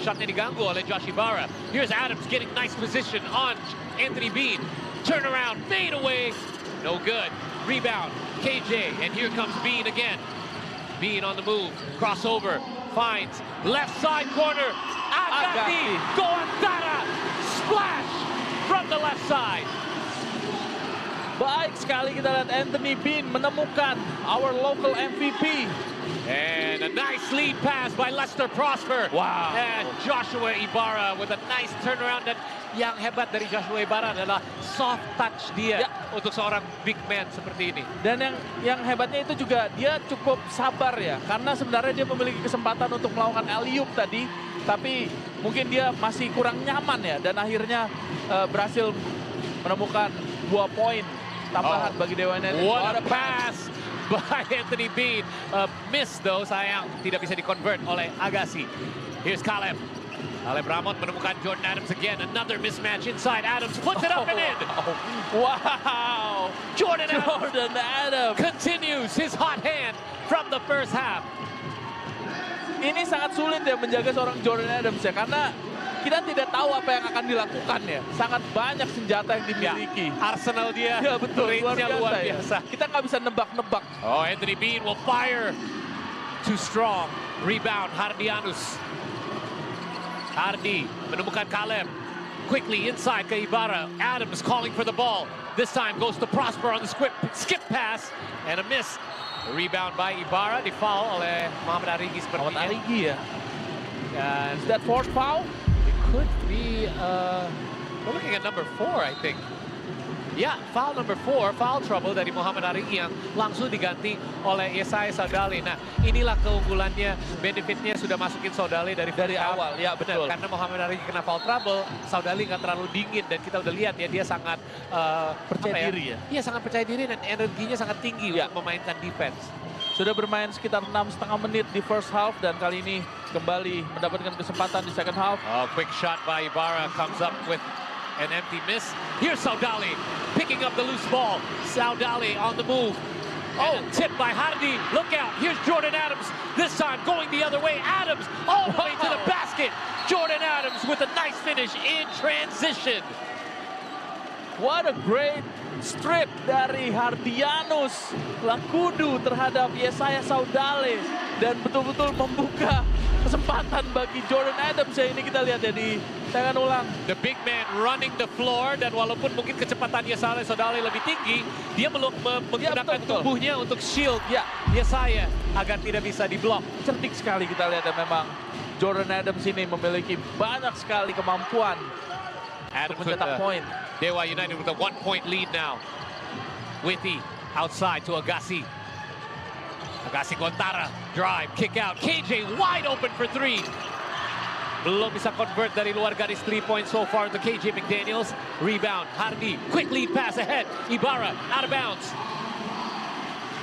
shotnya diganggu oleh Josh Ibarra. Here's Adams getting nice position on Anthony Bean. Turn around, fade away. No good. Rebound, KJ, and here comes Bean again. Bean on the move, crossover, finds left side corner. Agati, Goantara, splash from the left side. Baik sekali kita lihat Anthony Bean menemukan our local MVP. And a nice lead pass by Lester Prosper. Wow. And Joshua Ibarra with a nice turnaround. Dan yang hebat dari Joshua Ibarra adalah soft touch dia untuk seorang big man seperti ini. Dan yang hebatnya itu juga dia cukup sabar ya. Karena sebenarnya dia memiliki kesempatan untuk melakukan alley-oop tadi. Tapi mungkin dia masih kurang nyaman ya. Dan akhirnya berhasil menemukan 2 poin tambahan bagi Dewa United. What a pass by Anthony Bean. Miss though, sayang tidak bisa di-convert oleh Agassi. Here's Caleb. Caleb Ramon menemukan Jordan Adams again. Another mismatch inside. Adams puts it up and in. Wow. Jordan Adams continues his hot hand from the first half. Ini sangat sulit ya menjaga seorang Jordan Adams ya. Karena kita tidak tahu apa yang akan dilakukan ya. Sangat banyak senjata yang dimiliki. Arsenal dia. Ya betul, luar biasa. Kita nggak bisa nebak-nebak. Oh, Anthony Bean will fire. Too strong. Rebound, Hardianus. Hardy menemukan Caleb. Quickly inside ke Ibarra. Adams calling for the ball. This time goes to Prosper on the skip pass. And a miss. A rebound by Ibarra. Di-foul oleh Muhammad Arigi sepertinya. Muhammad Arigi ya. And is that fourth foul? Could be, we're looking at number 4, I think. Yeah, foul number 4, foul trouble dari Muhammad Arigi yang langsung diganti oleh Yesaya Saudali. Nah, inilah keunggulannya, benefitnya sudah masukin Saudali dari awal. Ya, betul. Karena Muhammad Arigi kena foul trouble, Saudali nggak terlalu dingin dan kita udah lihat ya dia sangat percaya diri ya. Iya, sangat percaya diri dan energinya sangat tinggi untuk memainkan defense. Sudah bermain sekitar 6,5 menit di first half dan kali ini kembali mendapatkan kesempatan di second half. Oh, quick shot by Ibarra comes up with an empty miss. Here's Saudali picking up the loose ball. Saudali on the move. Oh, tip by Hardy. Look out. Here's Jordan Adams. This time going the other way. Adams all the way to the basket. Jordan Adams with a nice finish in transition. What a great strip dari Hardianus Lakudu terhadap Yesaya Saudale. Dan betul-betul membuka kesempatan bagi Jordan Adams ya. Ini kita lihat ya di tayangan ulang. The big man running the floor dan walaupun mungkin kecepatan Yesaya Saudale lebih tinggi, dia menggunakan tubuhnya untuk shield Yesaya agar tidak bisa diblok. Cerdik sekali kita lihat ya memang Jordan Adams ini memiliki banyak sekali kemampuan Adams untuk mencetak poin. Dewa United with a 1-point lead now. Withy outside to Agassi. Agassi Gontara, drive, kick out. KJ wide open for 3. Belum bisa convert dari luar garis 3-point so far to KJ McDaniels. Rebound, Hardy, quick lead pass ahead. Ibarra out of bounds.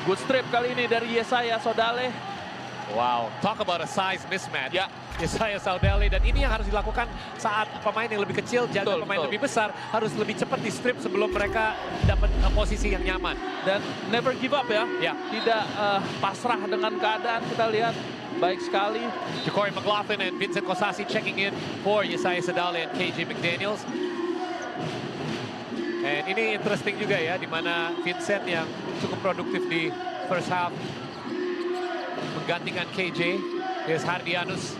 Good strip kali ini dari Yesaya Saudale. Wow, talk about a size mismatch. Ya, Yesaya Saudale, dan ini yang harus dilakukan saat pemain yang lebih kecil jaga pemain lebih besar, harus lebih cepat di strip sebelum mereka dapat posisi yang nyaman. Dan never give up ya. Tidak pasrah dengan keadaan, kita lihat baik sekali. Ja'Cory McLaughlin and Vincent Kosasi checking in for Yesaya Saudale and KJ McDaniels. And ini interesting juga ya, di mana Vincent yang cukup produktif di first half menggantikan KJ. Here's Hardianus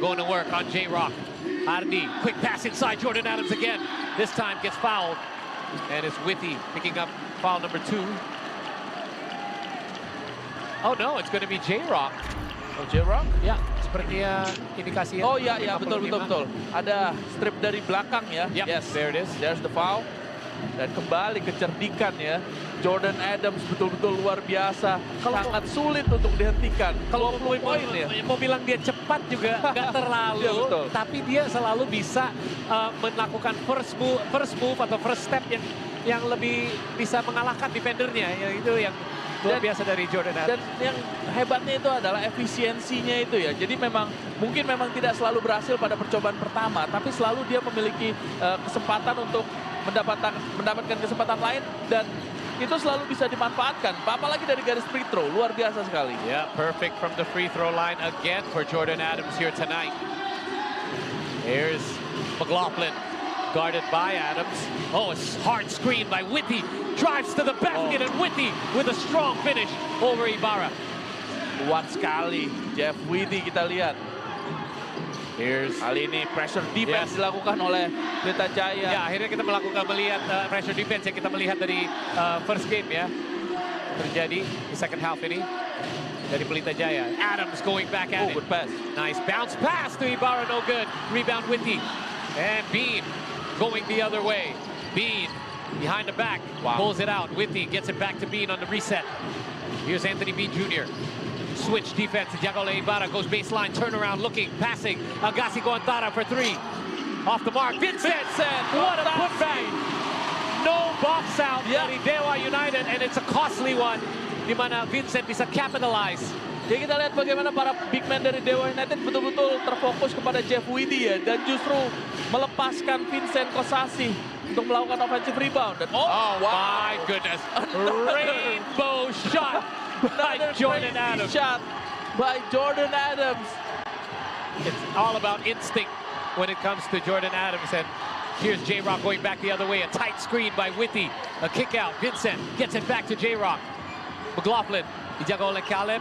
going to work on J-Rock. Hardy, quick pass inside Jordan Adams again. This time gets fouled. And it's Withy picking up foul number 2. Oh no, it's going to be J-Rock. Oh, J-Rock? Ya, sepertinya indikasinya. Oh ya, betul. Ada strip dari belakang ya. Yes, there it is. There's the foul. Dan kembali kecerdikan ya. Jordan Adams betul-betul luar biasa. Sangat sulit untuk dihentikan. Kalau mau bilang dia cepat juga nggak terlalu. Tapi dia selalu bisa melakukan first move atau first step yang lebih bisa mengalahkan defendernya. Itu yang luar biasa dari Jordan Adams. Dan yang hebatnya itu adalah efisiensinya itu ya. Jadi mungkin memang tidak selalu berhasil pada percobaan pertama. Tapi selalu dia memiliki kesempatan untuk mendapatkan kesempatan lain dan itu selalu bisa dimanfaatkan. Apalagi dari garis free throw, luar biasa sekali. Yeah, perfect from the free throw line again for Jordan Adams here tonight. Here's McLaughlin, guarded by Adams. Oh, a hard screen by Whitty. Drives to the basket and Whitty with a strong finish over Ibarra. Kuat sekali Jeff Whitty kita lihat. Here's Kali ini pressure defense dilakukan oleh Pelita Jaya. ya, akhirnya kita melihat pressure defense yang kita melihat dari first game ya. Terjadi di second half ini dari Pelita Jaya. Adams going back at it. Good pass. Nice bounce pass to Ibarra, no good. Rebound Whitty. And Bean going the other way. Bean behind the back, pulls it out. Whitty gets it back to Bean on the reset. Here's Anthony Bean Jr. Switch defense. Jagole Ibarra goes baseline, turnaround, looking, passing. Agassi Guantara for three. Off the mark. Vincent, what a putback. No box out dari Dewa United, and it's a costly one. Di mana Vincent bisa capitalize. Jadi kita lihat bagaimana para big man dari Dewa United betul-betul terfokus kepada Jeff Whitty ya. Dan justru melepaskan Vincent Kosasi untuk melakukan offensive rebound. Dan, my goodness. Rainbow shot by Jordan Adams. Shot by Jordan Adams. It's all about instinct when it comes to Jordan Adams. And here's J-Rock going back the other way. A tight screen by Whitty. A kick out. Vincent gets it back to J-Rock. McLaughlin dijaga oleh Caleb.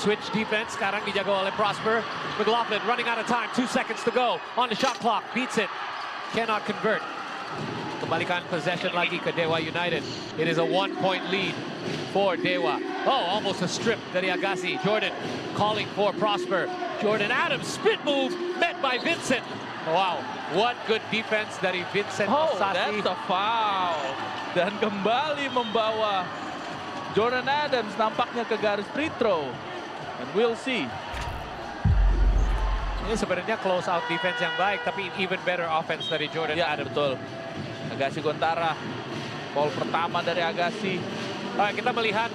Switch defense. Sekarang dijaga oleh Prosper. McLaughlin running out of time. 2 seconds to go on the shot clock. Beats it. Cannot convert. Kembalikan possession lagi ke Dewa United. It is a 1-point lead for Dewa. Oh, almost a strip dari Agassi. Jordan calling for Prosper. Jordan Adams spin move met by Vincent. Wow, what good defense dari Vincent Kosasi. That's a foul. Dan kembali membawa Jordan Adams nampaknya ke garis free throw. And we'll see. Ini sebenarnya close out defense yang baik, tapi even better offense dari Jordan Adams. Betul. Agassi Guantara. Foul pertama dari Agassi. Kita melihat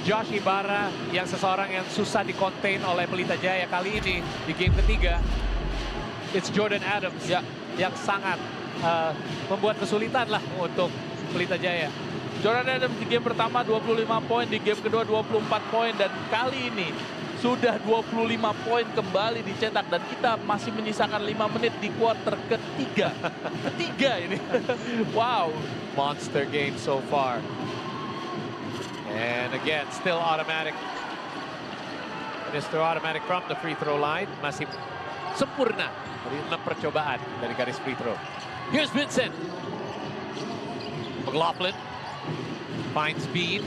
Josh Ibarra yang seseorang yang susah di-contain oleh Pelita Jaya kali ini di game ketiga. It's Jordan Adams yang sangat membuat kesulitan lah untuk Pelita Jaya. Jordan Adams di game pertama 25 poin, di game kedua 24 poin, dan kali ini sudah 25 poin kembali dicetak, dan kita masih menyisakan 5 menit di quarter ketiga. Ketiga ini. Wow. Monster game so far. And again, still automatic. Mr. Automatic from the free throw line. Masih sempurna dari 6 percobaan dari garis free throw. Here's Vincent. McLaughlin finds Bean.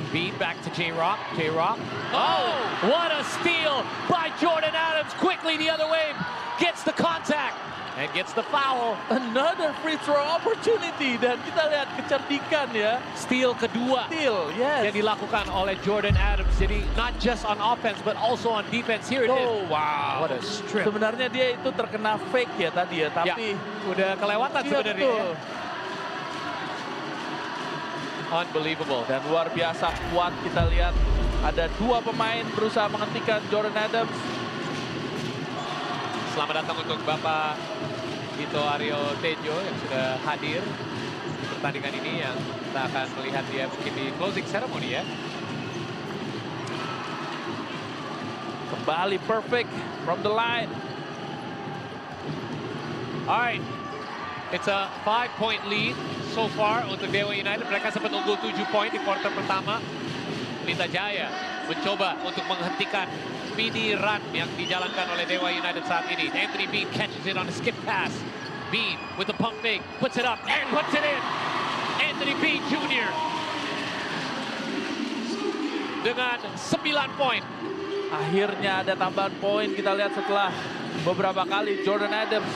Bean back to J-Rock. J-Rock. Oh, what a steal by Jordan Adams. Quickly the other way. Gets the contact and gets the foul. Another free throw opportunity, dan kita lihat kecerdikan ya. Steal kedua. Steal, yes. Yang dilakukan oleh Jordan Adams. Jadi not just on offense but also on defense. Here it is. Wow. What a strip. Sebenarnya dia itu terkena fake ya tadi ya, tapi udah kelewatan sebenarnya. Unbelievable. Dan luar biasa kuat, kita lihat ada 2 pemain berusaha menghentikan Jordan Adams. Selamat datang untuk Bapak Dito Aryo Tejo yang sudah hadir di pertandingan ini, yang kita akan melihat dia mungkin di closing ceremony ya. Kembali perfect from the line. Alright, it's a 5-point lead so far untuk Dewa United. Mereka sempat unggul 7 poin di quarter pertama. Pelita Jaya mencoba untuk menghentikan mini run yang dijalankan oleh Dewa United saat ini. Anthony Bean catches it on a skip pass. Bean with the pump fake, puts it up and puts it in. Anthony Bean Jr. dengan 9 poin. Akhirnya ada tambahan poin, kita lihat setelah beberapa kali Jordan Adams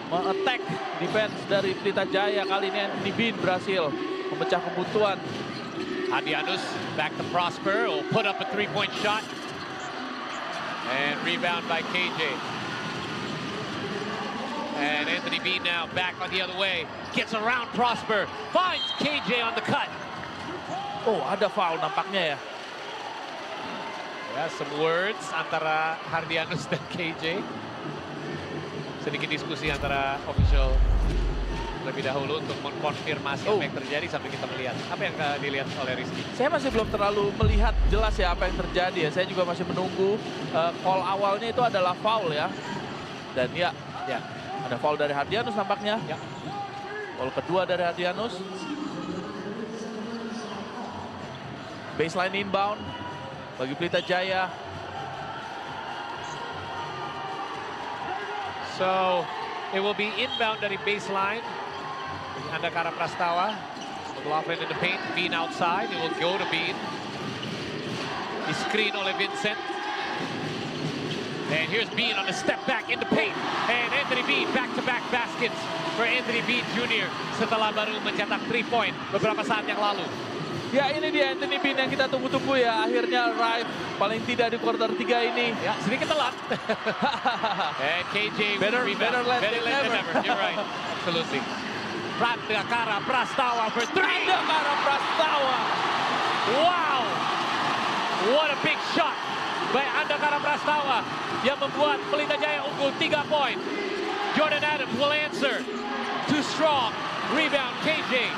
men-attack defense dari Pelita Jaya. Kali ini Anthony Bean berhasil memecah kebutuhan. Hadianus back to Prosper, will put up a 3-point shot. And rebound by KJ. And Anthony Bean now back on the other way. Gets around Prosper. Finds KJ on the cut. Oh, ada foul nampaknya ya. Ya, some words antara Hardianus dan KJ. Sedikit diskusi antara official lebih dahulu untuk mengkonfirmasi apa yang terjadi sampai kita melihat. Apa yang dilihat oleh Rizky? Saya masih belum terlalu melihat jelas ya apa yang terjadi ya. Saya juga masih menunggu. Call awalnya itu adalah foul ya. Dan ya, Yeah. ada foul dari Hardianus nampaknya. Ya. Foul kedua dari Hardianus. Baseline inbound bagi Pelita Jaya. So, it will be inbound dari baseline. Andakara Prastawa. McLaughlin in the paint. Bean outside. It will go to Bean. Di-screen oleh Vincent. And here's Bean on the step back in the paint. And Anthony Bean back-to-back baskets for Anthony Bean Jr. setelah baru mencetak 3-point beberapa saat yang lalu. Ya, ini dia Anthony Bean yang kita tunggu-tunggu ya. Akhirnya arrive paling tidak di quarter 3 ini. Ya, sedikit telat. And KJ Better late than never. You're right. Absolutely. Andakara Prastawa for 3. Andakara Prastawa. Wow. What a big shot by Andakara Prastawa yang membuat Pelita Jaya unggul 3 poin. Jordan Adams will answer. Too strong. Rebound KJ.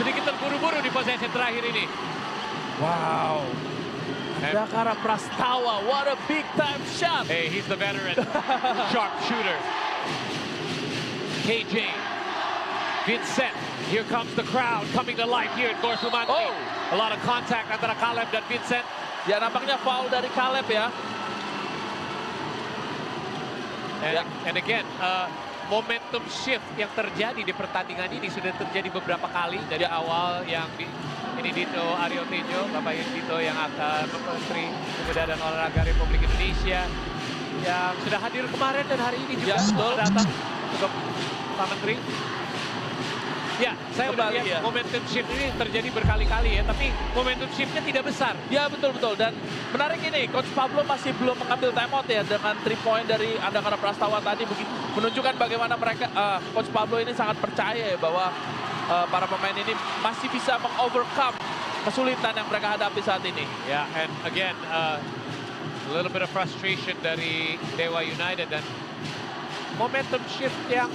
Sedikit terburu-buru di possession terakhir ini. Wow. Andakara Prastawa, what a big time shot. Hey, he's the veteran. Sharp shooter. KJ. Vincent. Here comes the crowd coming to life here at Gorsumante. Oh. A lot of contact antara Caleb dan Vincent. Ya, nampaknya foul dari Caleb ya. And again, momentum shift yang terjadi di pertandingan ini sudah terjadi beberapa kali dari awal yang ini Dito Aryo Tejo, Bapak Dito yang akan Menteri Pemuda dan Olahraga Republik Indonesia yang sudah hadir kemarin dan hari ini juga datang untuk Pak Menteri. Ya, saya udah lihat momentum shift ini terjadi berkali-kali ya, tapi momentum shiftnya tidak besar. Ya, betul-betul. Dan menarik ini, Coach Pablo masih belum mengambil timeout ya dengan 3 point dari Andakara Prastawa tadi, menunjukkan bagaimana mereka, Coach Pablo ini sangat percaya ya bahwa para pemain ini masih bisa meng-overcome kesulitan yang mereka hadapi saat ini. Ya, and again, a little bit of frustration dari Dewa United dan momentum shift yang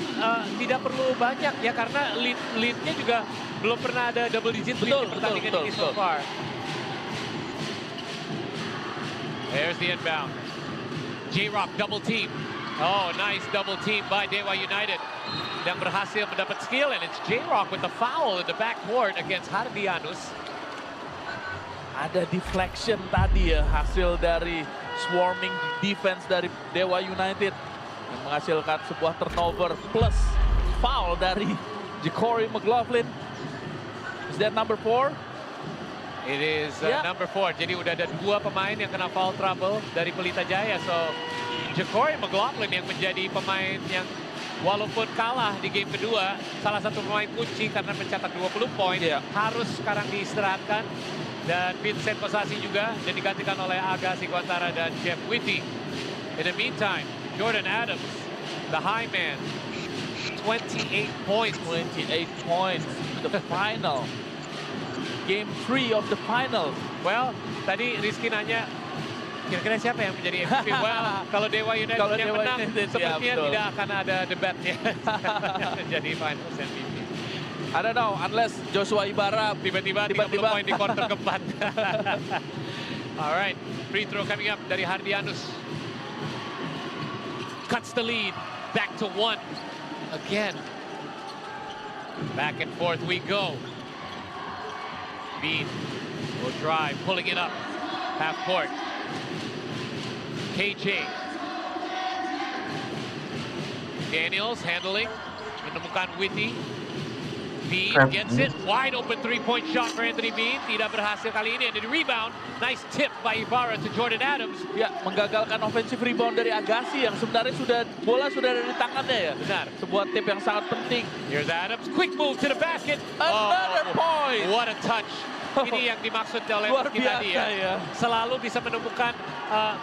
tidak perlu banyak ya karena lead-nya juga belum pernah ada double digit lead di pertandingan ini so far. There's the inbound. J-Rock double team. Oh, nice double team by Dewa United. Dan berhasil mendapat steal and it's J-Rock with the foul in the backcourt against Hardianus. Ada deflection tadi ya hasil dari swarming defense dari Dewa United. Yang menghasilkan sebuah turnover plus foul dari Jacory McLaughlin. Is that number 4? It is number 4. Jadi udah ada 2 pemain yang kena foul trouble dari Pelita Jaya. So Jacory McLaughlin yang menjadi pemain yang walaupun kalah di game kedua, salah satu pemain kunci karena mencetak 20 poin, harus sekarang diistirahatkan. Dan Vincent Kosasi juga dan digantikan oleh Aga Siguantara dan Jeff Whitty. In the meantime, Jordan Adams, the high man, 28 points. 28 points, the final. Game 3 of the final. Well, tadi Rizky nanya, kira-kira siapa yang menjadi MVP? Well, kalau Dewa United yang menang, sepertinya tidak akan ada debatnya. Jadi finals MVP. I don't know, unless Joshua Ibarra tiba-tiba 30 poin di quarter keempat. Alright, free throw coming up dari Hardianus. Cuts the lead, back to 1 again. Back and forth we go. Bean will drive, pulling it up, half court. KJ. Daniels handling, menemukan Whitty. Bean gets it, wide open 3-point shot for Anthony Bean. Tidak berhasil kali ini, and the rebound. Nice tip by Ibarra to Jordan Adams. Ya, menggagalkan offensive rebound dari Agassi yang sebenarnya bola sudah ada di tangannya ya. Benar. Sebuah tip yang sangat penting. Here's Adams, quick move to the basket. Another point. What a touch. Ini yang dimaksud oleh Luar kita biasa tadi ya. Selalu bisa menemukan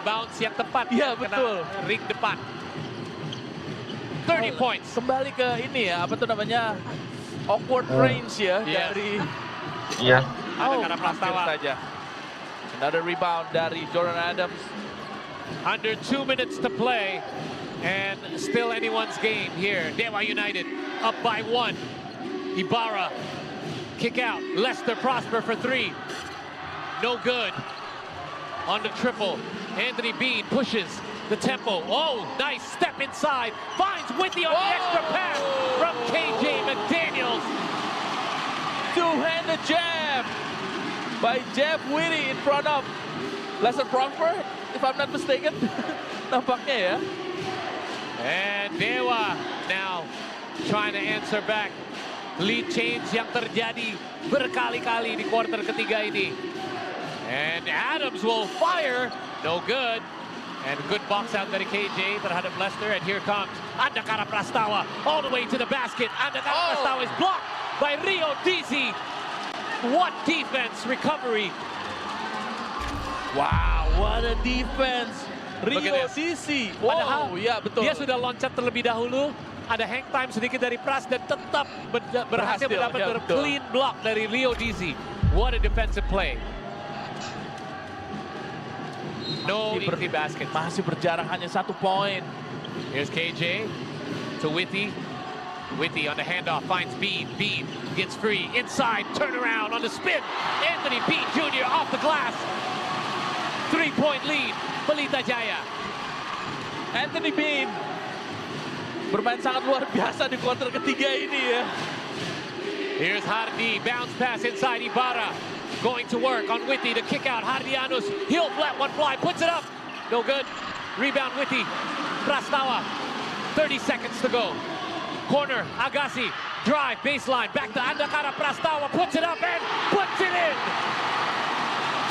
bounce yang tepat. Iya, betul. Ring depan. 30 points. Kembali ke ini ya, apa tuh namanya? Awkward range ya dari Andakara Prastawa saja. Another rebound dari Jordan Adams. Under 2 minutes to play and still anyone's game here. Dewa United up by 1. Ibarra kick out. Lester Prosper for 3. No good. On the triple. Anthony Bean pushes. the tempo. Oh, nice step inside. Finds Witty on the extra pass from KJ McDaniels. Two-handed jab by Jeff Witty in front of Lester Frankfurt, if I'm not mistaken. Nampaknya ya. And Dewa now trying to answer back. Lead change yang terjadi berkali-kali di quarter ketiga ini. And Adams will fire. No good. And good box out dari KJ terhadap Lester. And here comes Andakara Prastawa all the way to the basket. Andakara Prastawa is blocked by Rio Dizzy. What defense recovery. Wow, what a defense. Look Rio at this. Dizzy. Padahal Wow, ya betul. dia sudah loncat terlebih dahulu. Ada hang time sedikit dari Pras dan tetap berhasil mendapat ya, clean block dari Rio Dizzy. What a defensive play. No easy basket. Masih berjarak hanya 1 poin. Here's KJ to Witty. Witty on the handoff finds Bean. Bean gets free inside, turn around on the spin. Anthony Bean Jr. off the glass. 3-point lead, Pelita Jaya. Anthony Bean bermain sangat luar biasa di kuarter ketiga ini ya. Here's Hardy, bounce pass inside Ibarra. Going to work on Witty to kick out Hardianus. He'll flat one fly, puts it up. No good. Rebound Witty. Prastawa. 30 seconds to go. Corner, Agassi. Drive, baseline, back to Andakara Prastawa. Puts it up and puts it in.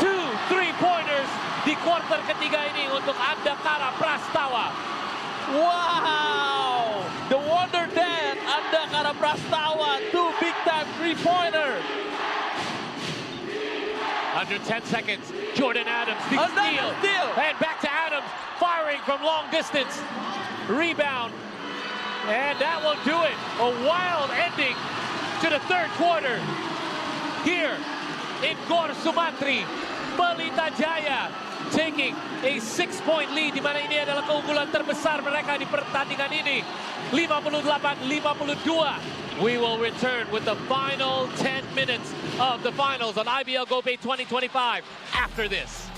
2 3-pointers di quarter ketiga ini untuk Andakara Prastawa. Wow! The Wonder Dad, Andakara Prastawa, 2 big-time 3-pointer. Under 10 seconds, Jordan Adams, the Another steal. And back to Adams, firing from long distance. Rebound. And that will do it. A wild ending to the third quarter. Here in Gor Sumantri, Pelita Jaya taking a 6-point lead, di mana ini adalah keunggulan terbesar mereka di pertandingan ini. 58-52. We will return with the final 10 minutes of the finals on IBL GoPay 2025 after this.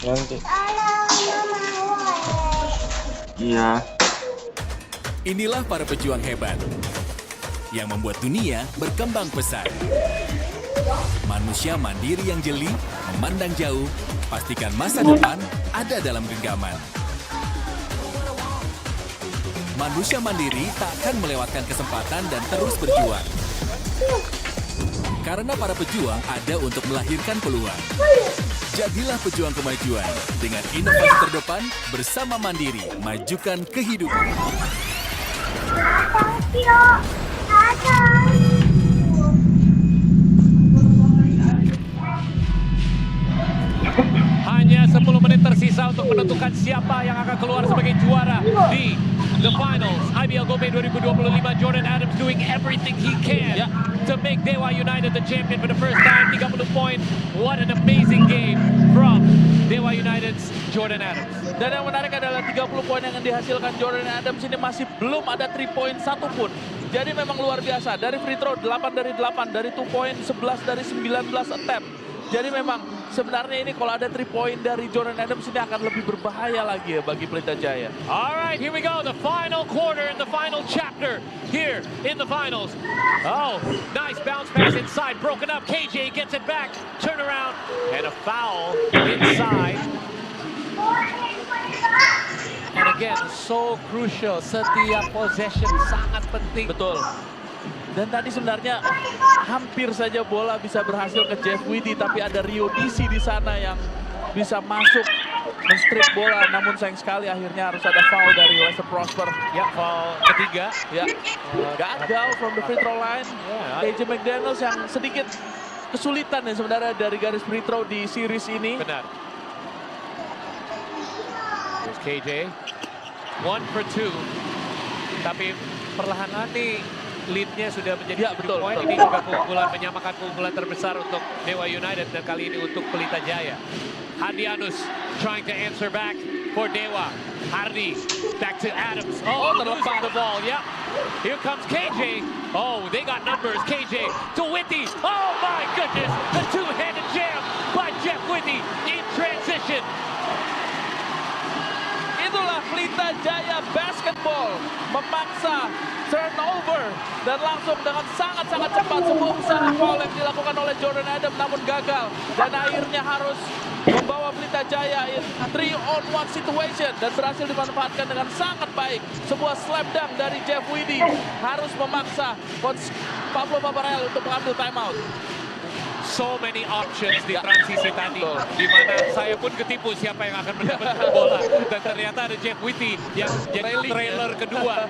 Nanti. Iya. Inilah para pejuang hebat yang membuat dunia berkembang pesat. Manusia mandiri yang jeli, memandang jauh, pastikan masa depan ada dalam genggaman. Manusia mandiri tak akan melewatkan kesempatan dan terus berjuang. Karena para pejuang ada untuk melahirkan peluang. Jadilah pejuang kemajuan dengan inovasi terdepan bersama Mandiri, majukan kehidupan. Hanya 10 menit tersisa untuk menentukan siapa yang akan keluar sebagai juara di the finals. IBL GoPay 2025, Jordan Adams doing everything he can to make Dewa United the champion for the first time. 30 poin. What an amazing game from Dewa United's Jordan Adams. Dan yang menarik adalah 30 poin yang dihasilkan Jordan Adams ini masih belum ada 3 point satupun. Jadi memang luar biasa. Dari free throw 8 dari 8, dari 2 point 11 dari 19 attempt. Jadi memang sebenarnya ini kalau ada 3 point dari Jordan Adams ini akan lebih berbahaya lagi ya bagi Pelita Jaya. All right, here we go. The final quarter and the final chapter here in the finals. Oh, nice bounce pass inside, broken up. KJ gets it back, turn around, and a foul inside. And again, so crucial. Setiap possession sangat penting. Betul. Dan tadi sebenarnya hampir saja bola bisa berhasil ke Jeff Witty, tapi ada Rio DC di sana yang bisa masuk men-strip bola. Namun sayang sekali akhirnya harus ada foul dari Lester Prosper. Ya, foul ketiga. Ya, gagal from the free throw line. KJ McDaniels yang sedikit kesulitan ya sebenarnya dari garis free throw di series ini. Benar. Here's KJ. 1 for 2. Tapi perlahan-lahan nih lead-nya sudah menjadi 7 poin. Ini juga keunggulan, menyamakan keunggulan terbesar untuk Dewa United dan kali ini untuk Pelita Jaya. Hardianus trying to answer back for Dewa. Hardy back to Adams. Oh, losing the ball. Yep. Here comes KJ. Oh, they got numbers. KJ to Witty. Oh my goodness, the two-handed jam by Jeff Witty in transition. Itulah Pelita Jaya basketball, memaksa turnover dan langsung dengan sangat-sangat cepat sebuah usaha foul yang dilakukan oleh Jordan Adams namun gagal dan akhirnya harus membawa Pelita Jaya in 3-on-1 situation dan berhasil dimanfaatkan dengan sangat baik. Sebuah slam dunk dari Jeff Witty harus memaksa coach Pablo Paparel untuk mengambil timeout. So many options di transisi tadi, di mana saya pun ketipu siapa yang akan mendapatkan bola, dan ternyata ada Jeff Witty yang jadi trailer kedua.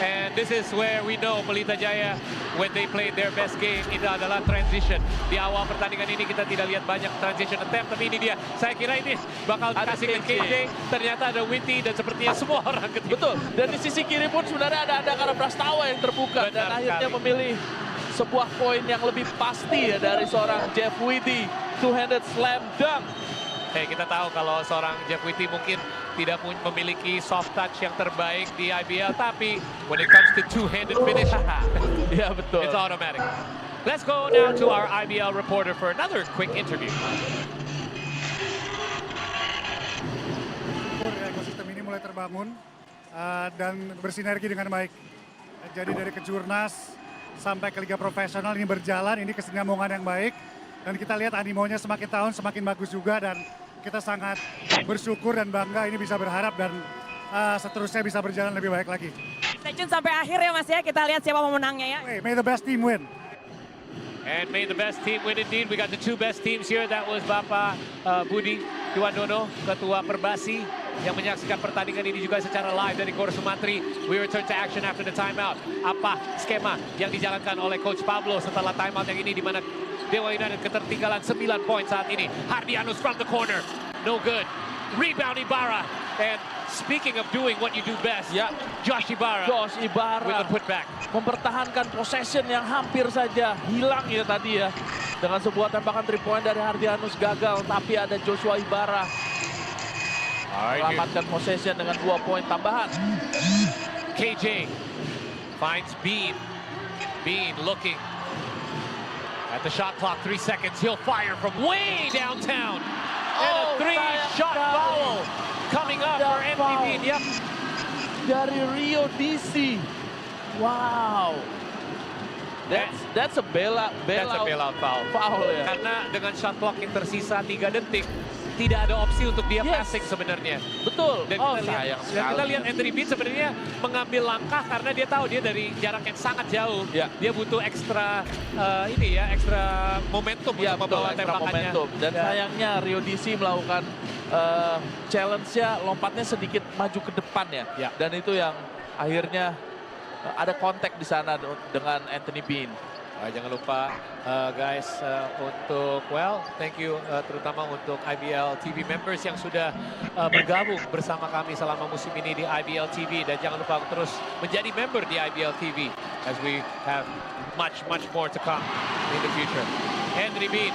And this is where we know Pelita Jaya when they played their best game itu adalah transition. Di awal pertandingan ini kita tidak lihat banyak transition attempt, tapi ini dia. Saya kira ini bakal dikasih ke KJ, ternyata ada Witty dan sepertinya semua orang ketipu. Betul, dan di sisi kiri pun sebenarnya ada Andakara Prastawa yang terbuka. Dan akhirnya memilih sebuah poin yang lebih pasti ya dari seorang Jeff Witty, two-handed slam dunk. Kita tahu kalau seorang Jeff Witty mungkin tidak memiliki soft touch yang terbaik di IBL, tapi when it comes to two-handed finish, ya betul. It's automatic. Let's go now to our IBL reporter for another quick interview. Ekosistem ini mulai terbangun dan bersinergi dengan baik. Jadi dari Kejurnas sampai ke Liga Profesional ini berjalan, ini kesinambungan yang baik. Dan kita lihat animonya semakin tahun semakin bagus juga dan kita sangat bersyukur dan bangga ini bisa berharap dan seterusnya bisa berjalan lebih baik lagi. Stay tune sampai akhir ya Mas ya, kita lihat siapa pemenangnya ya. May the best team win. And may the best team win indeed. We got the two best teams here. That was Bapak Budi Iwandono, Ketua Perbasi, yang menyaksikan pertandingan ini juga secara live dari Gor Sumatri. We return to action after the timeout. Apa skema yang dijalankan oleh Coach Pablo setelah timeout yang ini, di mana Dewa United ketertinggalan 9 poin saat ini. Hardianus from the corner, no good. Rebound Ibarra, and speaking of doing what you do best, Ya, Josh Ibarra with a putback. Mempertahankan possession yang hampir saja hilang ya tadi ya. Dengan sebuah tembakan 3 point dari Hardianus gagal, tapi ada Joshua Ibarra melamatkan possession dengan 2 poin tambahan. KJ finds Bean. Bean looking at the shot clock, 3 seconds. He'll fire from way downtown. And a 3-shot foul coming up for Anthony Bean. Yep. Dari Rio DC. Wow. That's a bailout foul. Foul ya. Karena dengan shot clock yang tersisa 3 detik, tidak ada opsi untuk dia passing sebenarnya. Betul. Dan kita lihat Anthony Bean sebenarnya mengambil langkah karena dia tahu dia dari jarak yang sangat jauh. Ya. Dia butuh ekstra ekstra momentum Ya, untuk membawa tembakannya. Dan sayangnya Rio DC melakukan challenge-nya, lompatnya sedikit maju ke depan ya. Ya. Dan itu yang akhirnya ada kontak di sana dengan Anthony Bean. Jangan lupa guys untuk thank you terutama untuk IBL TV members yang sudah bergabung bersama kami selama musim ini di IBL TV, dan jangan lupa terus menjadi member di IBL TV as we have much more to come in the future. Anthony Bean,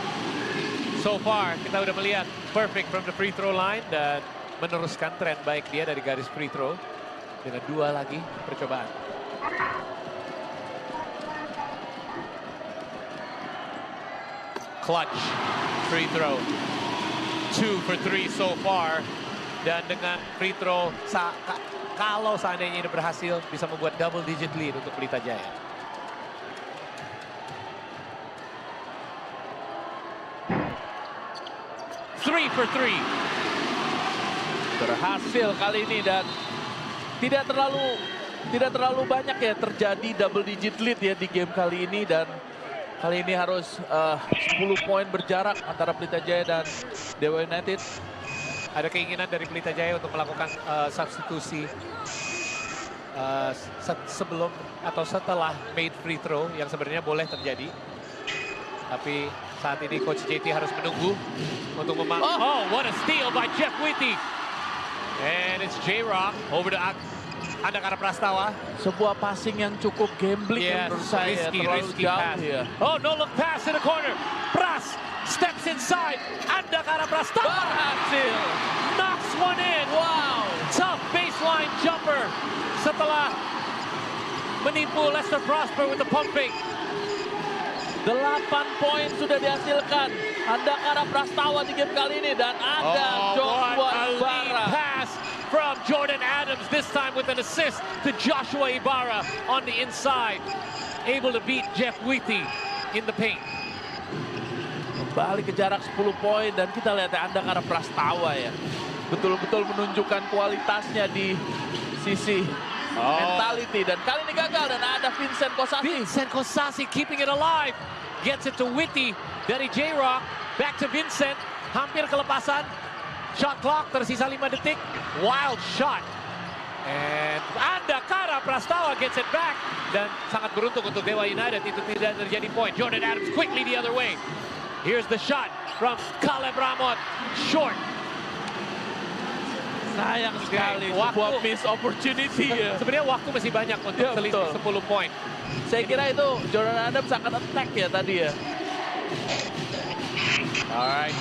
so far kita udah melihat perfect from the free throw line dan meneruskan tren baik dia dari garis free throw dengan 2 lagi percobaan. clutch free throw. 2 for 3 so far. Dan dengan free throw, kalau seandainya ini berhasil, bisa membuat double digit lead untuk Pelita Jaya. Three for 3. Berhasil kali ini dan tidak terlalu banyak ya terjadi double digit lead ya di game kali ini, dan kali ini harus 10 poin berjarak antara Pelita Jaya dan Dewa United. Ada keinginan dari Pelita Jaya untuk melakukan substitusi sebelum atau setelah made free throw yang sebenarnya boleh terjadi. Tapi saat ini Coach JT harus menunggu untuk Oh, what a steal by Jeff Witty. And it's J-Rock over to Andakara Prastawa. Sebuah passing yang cukup gambling menurut saya, terlalu risky jauh pass. ya. Oh, no look pass in the corner. Pras steps inside. Andakara Prastawa Berhasil. knocks one in. Wow. Tough baseline jumper setelah menipu Lester Prosper with the pump fake. 8 poin sudah dihasilkan Andakara Prastawa di game kali ini, dan ada Joshua what a lead Ibarra. pass from Jordan Adams, this time with an assist to Joshua Ibarra on the inside. Able to beat Jeff Witty in the paint. Kembali ke jarak 10 poin, dan kita lihat ya Andakara Prastawa ya. Betul-betul menunjukkan kualitasnya di sisi mentality, dan kali ini gagal, dan ada Vincent Kosasi. Vincent Kosasi keeping it alive. Gets it to Witty dari J-Rock. Back to Vincent. Hampir kelepasan. Shot clock tersisa 5 detik. Wild shot. And Andakara Prastawa gets it back. Dan sangat beruntung untuk Dewa United itu tidak terjadi point. Jordan Adams quickly the other way. Here's the shot from Caleb Ramot. Short. Sayang sekali, sebuah miss opportunity ya. Sebenarnya waktu masih banyak untuk Ya, selisih betul. 10 poin. Saya kira itu Jordan Adams akan attack ya tadi ya. Alright.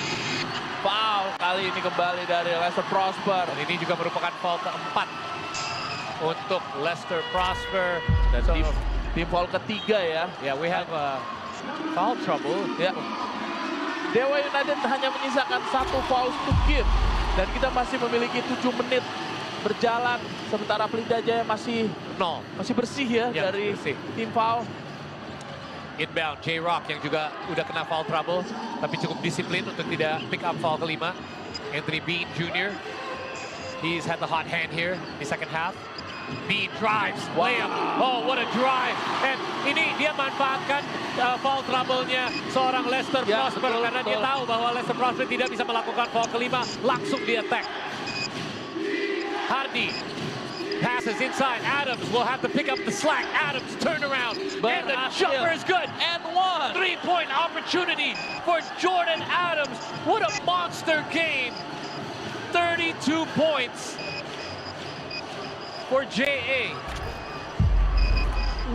Foul kali ini kembali dari Lester Prosper. Dan ini juga merupakan foul keempat untuk Lester Prosper. Dan tim foul ketiga ya. Yeah, we have foul trouble. Ya. Dewa United hanya menyisakan 1 foul to give. Dan kita masih memiliki 7 menit berjalan. Sementara Pelita Jaya masih bersih ya, Ya, dari bersih. tim foul. Inbound, J-Rock yang juga udah kena foul trouble. Tapi cukup disiplin untuk tidak pick up foul kelima. Anthony Bean Jr. He's had the hot hand here di second half. Bean drives, layup. Oh, what a drive. And ini dia manfaatkan foul trouble-nya seorang Lester Ya, Prosper. betul, Karena dia betul. tahu bahwa Lester Prosper tidak bisa melakukan foul kelima. Langsung di attack. Hardy passes inside. Adams will have to pick up the slack. Adams turn around. And the jumper is good. And one. 3-point opportunity for Jordan Adams. What a monster game. 32 points for JA.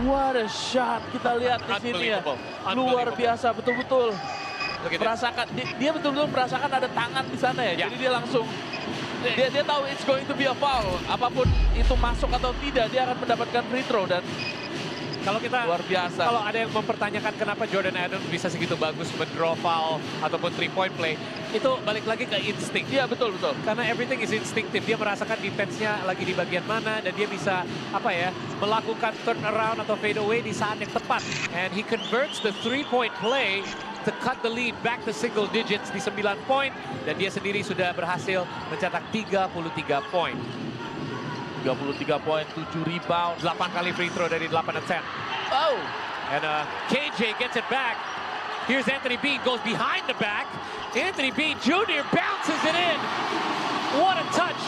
What a shot. Kita lihat di sini ya. Unbelievable. Luar biasa, betul-betul. Look at this. Merasakan, dia betul-betul merasakan ada tangan di sana ya. Ya. Jadi dia langsung, dia tahu it's going to be a foul. Apapun itu masuk atau tidak, dia akan mendapatkan free throw. Dan Kalau kita, luar biasa. Kalau ada yang mempertanyakan kenapa Jordan Adams bisa segitu bagus mendraw foul ataupun 3-point play, itu balik lagi ke insting. Iya, betul-betul. Karena everything is instinctive. Dia merasakan defense-nya lagi di bagian mana dan dia bisa melakukan turn around atau fade away di saat yang tepat. And he converts the 3-point play to cut the lead back to single digits di 9 poin. Dan dia sendiri sudah berhasil mencetak 33 poin. 33 poin, 7 rebound. 8 kali free throw dari 8 attempt. Oh, And KJ gets it back. Here's Anthony Bean, goes behind the back. Anthony Bean Jr. bounces it in. What a touch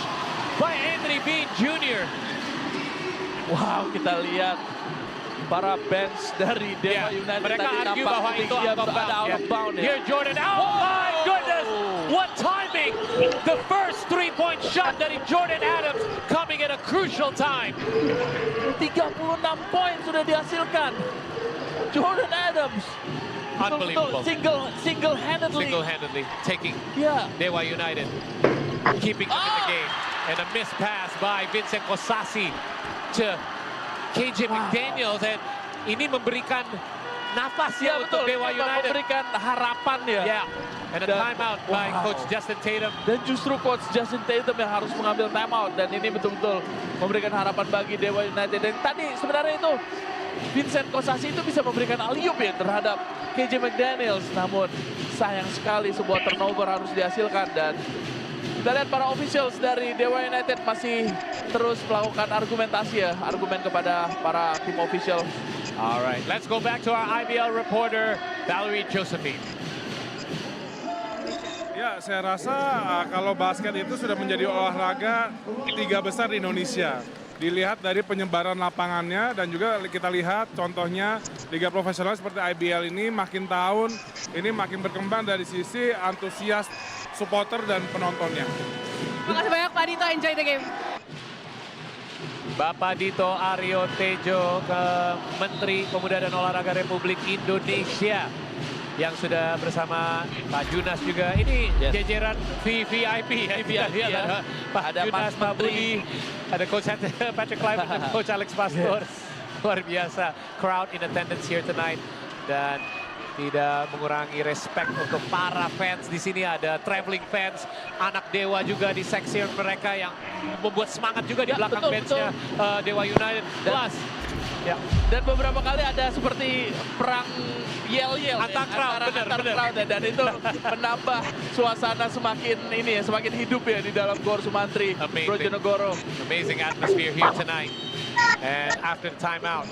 by Anthony Bean Jr. wow, kita lihat para bench dari Dewa United mereka tadi argue nampak bahwa itu out of bounds. out of bound ya. Here Jordan, oh my goodness, what timing! The first 3-point shot dari Jordan Adams coming at a crucial time. 36 poin sudah dihasilkan. Jordan Adams. Unbelievable. Single-handedly. Single-handedly taking Ya. Dewa United, keeping them in the game. And a missed pass by Vincent Kosasi to KJ McDaniels. And ini memberikan nafas Ya ya untuk betul, Dewa dia United. memberikan harapan ya. Yeah, and a Dan- timeout by wow. Coach Justin Tatum. Dan justru Coach Justin Tatum yang harus mengambil timeout. Dan ini betul-betul memberikan harapan bagi Dewa United. Dan tadi sebenarnya itu Vincent Kosasi itu bisa memberikan alley-oop ya terhadap KJ McDaniels. Namun sayang sekali sebuah turnover harus dihasilkan. Dan kita lihat para officials dari Dewa United masih terus melakukan argumentasi ya. Argumen kepada para tim official. All right, let's go back to our IBL reporter, Valerie Josephine. Ya, saya rasa kalau basket itu sudah menjadi olahraga tiga besar di Indonesia. Dilihat dari penyebaran lapangannya dan juga kita lihat contohnya liga profesional seperti IBL ini makin tahun ini makin berkembang dari sisi antusias supporter dan penontonnya. Terima kasih banyak Pak Dito, enjoy the game. Bapak Dito Aryo Tejo, ke Menteri Pemuda dan Olahraga Republik Indonesia, yang sudah bersama Pak Junas juga. Ini Yes. jajaran VVIP ya. Kita VVIP lihat ya. ada Pak Ada Junas, Mas Pak Menteri. Budi, ada Coach Patrick Clive dan Coach Alex Pastor. Luar biasa crowd in attendance here tonight, dan tidak mengurangi respect untuk para fans di sini. Ada traveling fans, anak Dewa juga di seksi mereka yang membuat semangat juga di Ya, belakang betul, benchnya Dewa United. Plus, ya, Dan beberapa kali ada seperti perang yel-yel Antar crowd, benar, antar benar. crowd ya. Dan itu menambah suasana semakin ini ya, semakin hidup ya di dalam Gor Sumantri, Amazing. Brojonegoro. amazing atmosphere here tonight. And after the timeout,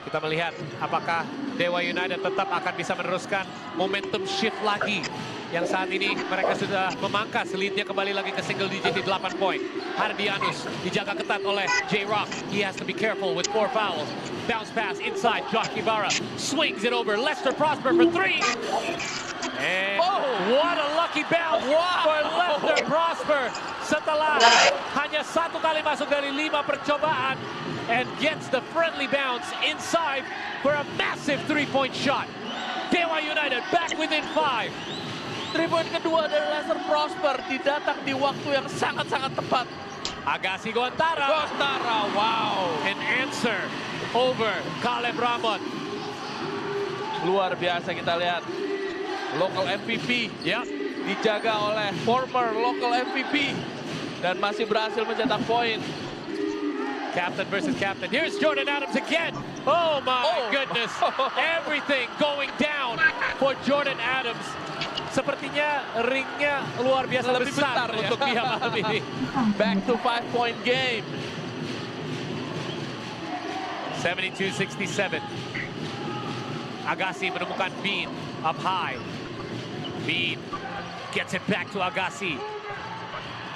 kita melihat apakah Dewa United tetap akan bisa meneruskan momentum shift lagi. Yang saat ini mereka sudah memangkas leadnya kembali lagi ke single digit di 8 poin. Hardianus dijaga ketat oleh J-Rock. He has to be careful with 4 fouls. Bounce pass inside, Josh Ibarra swings it over. Lester Prosper for 3. And what a lucky bounce for Lester Prosper. Setelah hanya 1 kali masuk dari 5 percobaan, and gets the friendly bounce inside for a massive 3-point shot. Dewa United back within 5. 3-point kedua dari Lester Prosper didatang di waktu yang sangat-sangat tepat. Agassi Gontara, Gontara, wow. an answer over Caleb Ramon. Luar biasa kita lihat. Local MVP Yep. dijaga oleh former local MVP. Dan masih berhasil mencetak poin. Captain versus captain. Here's Jordan Adams again. Oh my goodness. Everything going down for Jordan Adams. Sepertinya ringnya luar biasa Lebih besar besar ya. untuk dia malam ini. Back to 5-point game. 72-67. Agassi menemukan Bean up high. Bean gets it back to Agassi.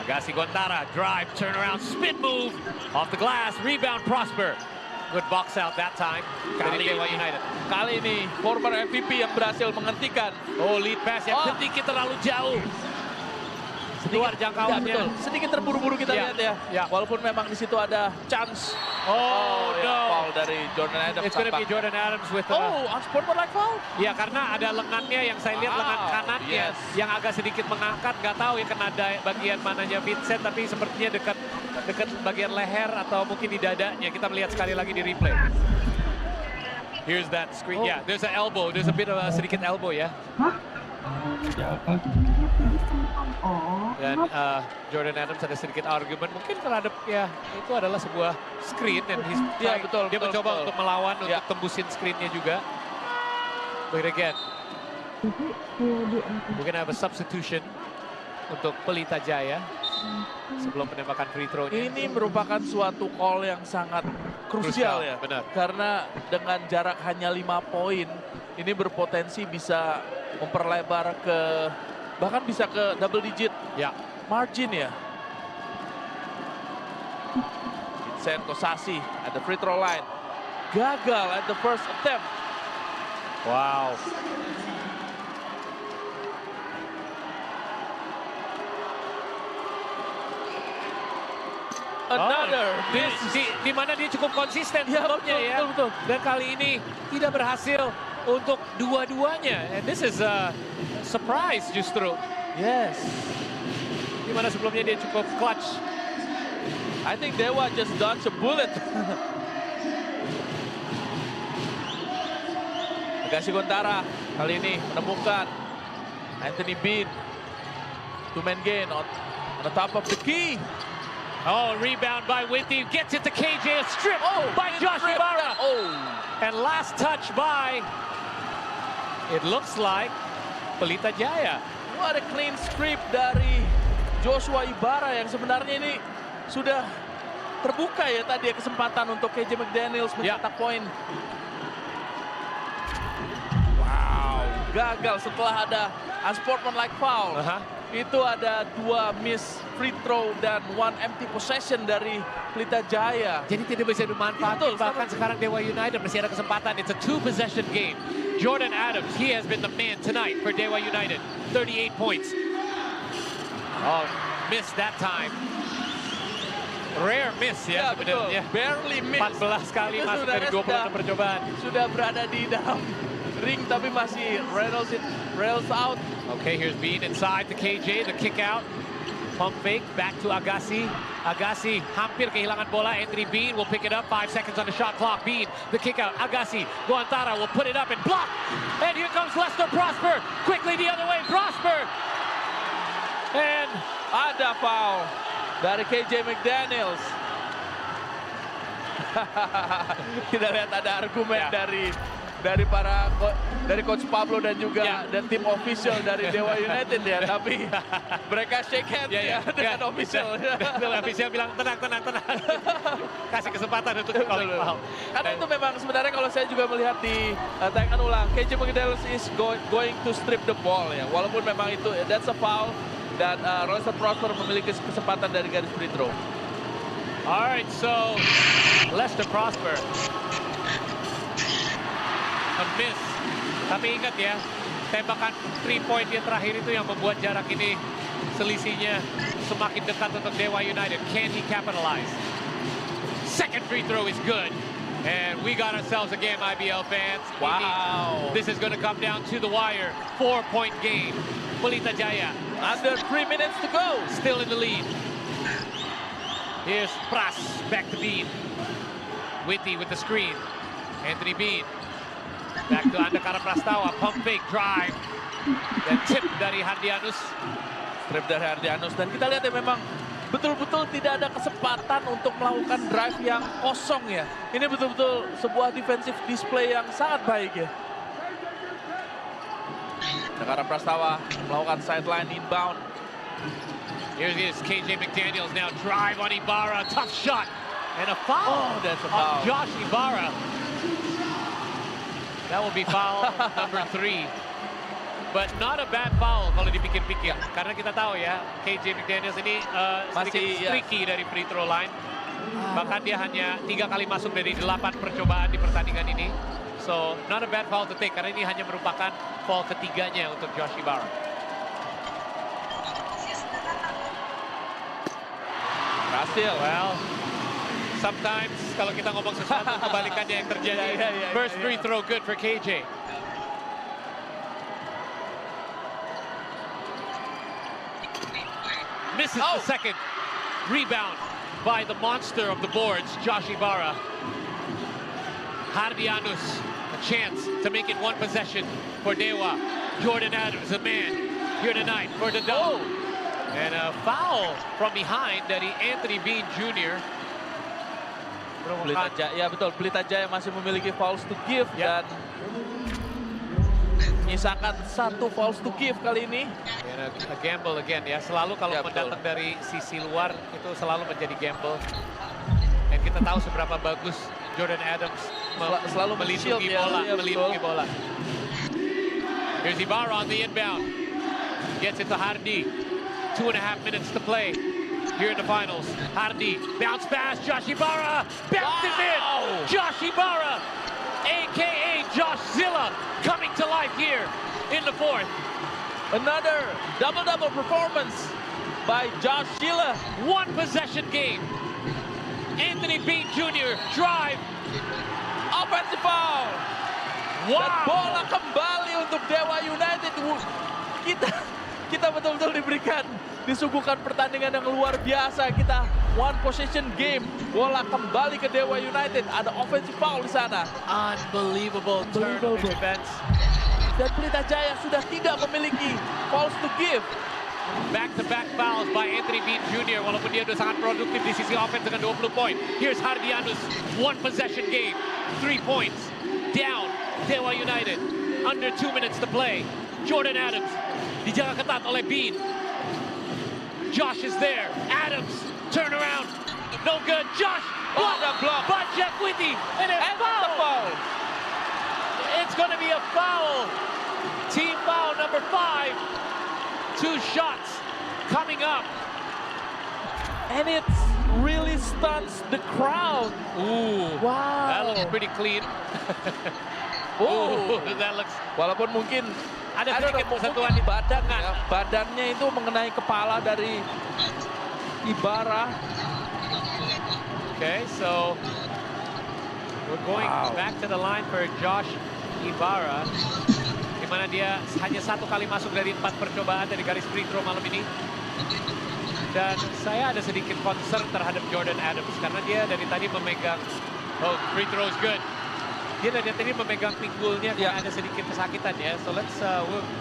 Agassi Gontara, drive, turn around, spin move, off the glass, rebound Prosper. Good box out that time dari Dewa United. Kali ini former MVP yang berhasil menghentikan. Oh, lead pass yang Oh. sedikit terlalu jauh. Luar Ya, jangkauannya. betul. Sedikit terburu-buru kita Ya, lihat ya. ya. Walaupun memang di situ ada chance. Oh, ya, no. foul dari Jordan Adams. It's gonna be tampak. Jordan Adams with Unsportsmanlike foul. ya, karena ada lengannya yang saya lihat lengan Wow, kanannya yes. yang agak sedikit mengangkat, nggak tahu ya kena bagian mananya Vincent, tapi sepertinya dekat bagian leher atau mungkin di dadanya. Kita melihat sekali lagi di replay. Here's that screen. Oh. Yeah, there's an elbow. There's a bit of a sedikit elbow ya. Dan Jordan Adams ada sedikit argumen mungkin terhadap ya itu adalah sebuah screen dan Ya, betul, dia betul, mencoba betul. untuk melawan Ya. untuk tembusin screennya juga. But again, mungkin ada substitution untuk Pelita Jaya sebelum penembakan free throw-nya. Ini merupakan suatu call yang sangat krusial ya. Benar. Karena dengan jarak hanya 5 poin, ini berpotensi bisa memperlebar ke bahkan bisa ke double digit Ya, margin ya. Vincent Kosasi at the free throw line. Gagal at the first attempt. wow. Another. Di mana dia cukup konsisten Ya, sebelumnya betul, ya. betul, betul. Dan kali ini tidak berhasil untuk dua-duanya. And this is a surprise justru. Yes. Di mana sebelumnya dia cukup clutch. I think Dewa just dodged a bullet. Agassi Gontara kali ini menemukan Anthony Bean. Two-man gain on the top of the key. Oh, rebound by Withy. Gets it to KJ. A strip by Josh Strip. Ibarra. Oh, And last touch by, it looks like, Pelita Jaya. what a clean strip dari Joshua Ibarra yang sebenarnya ini sudah terbuka ya tadi ya kesempatan untuk KJ McDaniels mencetak poin. Wow, gagal setelah ada unsportsmanlike foul. Itu ada 2 miss free throw dan 1 empty possession dari Pelita Jaya. Jadi tidak bisa dimanfaatkan. Betul, Bahkan sekarang Dewa United masih ada kesempatan. It's a 2-possession game. Jordan Adams, he has been the man tonight for Dewa United. 38 points. Oh, missed that time. Rare miss ya, betul. sebenarnya. Barely miss. 14 kali Itu masuk dari sebenarnya 26 percobaan. Sudah berada di dalam ring tapi masih rails out. Okay, here's Bean inside to KJ, the kick out. Pump fake, back to Agassi. Agassi hampir kehilangan bola. Anthony Bean will pick it up. 5 seconds on the shot clock. Bean, the kick out. Agassi, Gontara will put it up and block. And here comes Lester Prosper. Quickly the other way, Prosper. And Ada foul dari KJ McDaniels. Kita lihat ada argumen dari Coach Pablo dan juga dan tim official dari Dewa United ya, tapi mereka shake hands dengan official. official bilang tenang. Kasih kesempatan untuk calling foul. Karena itu memang sebenarnya kalau saya juga melihat di tayangan ulang, KJ McDaniels is going to strip the ball ya. Walaupun memang itu that's a foul dan Lester Prosper memiliki kesempatan dari garis free throw. Alright, so Lester Prosper. A miss. Tapi ingat ya, tembakan 3-point yang terakhir itu yang membuat jarak ini selisihnya semakin dekat untuk Dewa United. Can he capitalize? Second free throw is good. And we got ourselves a game, IBL fans. Wow. This is going to come down to the wire. 4-point game. Pelita Jaya Under 3 minutes to go. still in the lead. Here's Pras, back to Bean. Witty with the screen. Anthony Bean. Back to Andakara Prastawa, pump fake, drive. Dan tip dari Hardianus. Strip dari Hardianus dan kita lihat ya memang betul-betul tidak ada kesempatan untuk melakukan drive yang kosong ya. Ini betul-betul sebuah defensive display yang sangat baik ya. Andakara Prastawa melakukan sideline inbound. Here it is, KJ McDaniels now drive on Ibarra, tough shot. And a foul, Oh, that's a on foul. Josh Ibarra. That will be foul number 3. But not a bad foul kalau dipikir-pikir. Karena kita tahu ya, KJ McDaniels ini sedikit streaky dari free throw line. Bahkan dia hanya 3 kali masuk dari 8 percobaan di pertandingan ini. So, not a bad foul to take. Karena ini hanya merupakan foul ketiganya untuk Josh Ibarra. Berhasil. Well, sometimes kalau kita ngomong sesuatu kebalikannya yang terjadi. First free throw good for KJ. Misses the second. Rebound by the monster of the boards, Josh Ibarra. Hardianus, a chance to make it 1 possession for Dewa. Jordan Adams, a man here tonight for the Dome. And a foul from behind dari Anthony Bean Jr. Pelita Jaya, ya betul, Pelita Jaya masih memiliki fouls to give dan menyisakan 1 fouls to give kali ini. And a gamble again ya, selalu kalau mendatang dari sisi luar itu selalu menjadi gamble. Dan kita tahu seberapa bagus Jordan Adams selalu melindungi bola, Here's Ibarra on the inbound. Gets it to Hardy. 2.5 minutes to play here in the finals. Hardy, bounce pass, Josh Ibarra, bounced it in. Josh Ibarra, a.k.a. Josh Zilla, coming to life here in the 4th. Another double-double performance by Josh Zilla. 1 possession game. Anthony Bean Jr. drive. Offensive foul. Dan bola kembali untuk Dewa United. Kita betul-betul diberikan disuguhkan pertandingan yang luar biasa. Kita one possession game, bola kembali ke Dewa United. Ada offensive foul di sana. Unbelievable turn of events. Dan Pelita Jaya sudah tidak memiliki fouls to give. Back-to-back fouls by Anthony Bean Jr. Walaupun dia sudah sangat produktif di sisi offense dengan 20 poin. Here's Hardianus, one possession game, 3 points. Down, Dewa United. Under 2 minutes to play. Jordan Adams dijaga ketat oleh Bean. Josh is there. Adams, turn around. No good. Josh, blocked by Jeff Whitty. And a foul. It's going to be a foul. Team foul number 5. 2 shots coming up. And it really stuns the crowd. Ooh, Wow. that looks pretty clean. Oh. That looks. Walaupun mungkin Ada sedikit mungkin sentuhan di badan ya. Badannya itu mengenai kepala dari Ibarra. Okay, so we're going back to the line for Josh Ibarra. Di mana dia hanya 1 kali masuk dari 4 percobaan dari garis free throw malam ini. Dan saya ada sedikit concern terhadap Jordan Adams karena dia dari tadi memegang, free throw is good. Dia dari tadi memegang pinggulnya karena ada sedikit kesakitan ya. So let's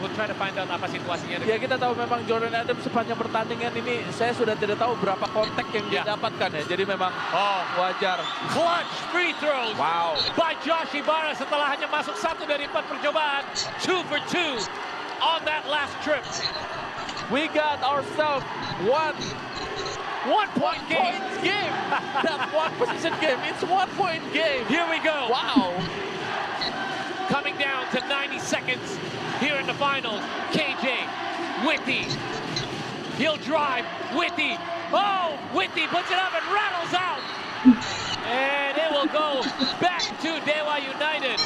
we'll try to find out apa situasinya. Ya kita tahu memang Jordan Adams sepanjang pertandingan ini saya sudah tidak tahu berapa kontak yang dia dapatkan ya. Jadi memang wajar. Clutch free throws by Josh Ibarra setelah hanya masuk 1 dari 4 percobaan. 2 for 2 on that last trip. We got ourselves one point game. Not one position game. It's 1 point game. Here we go. Wow. Coming down to 90 seconds here in the finals. KJ, Whitty. He'll drive. Whitty. Oh, Whitty puts it up and rattles out. And it will go back to Dewa United.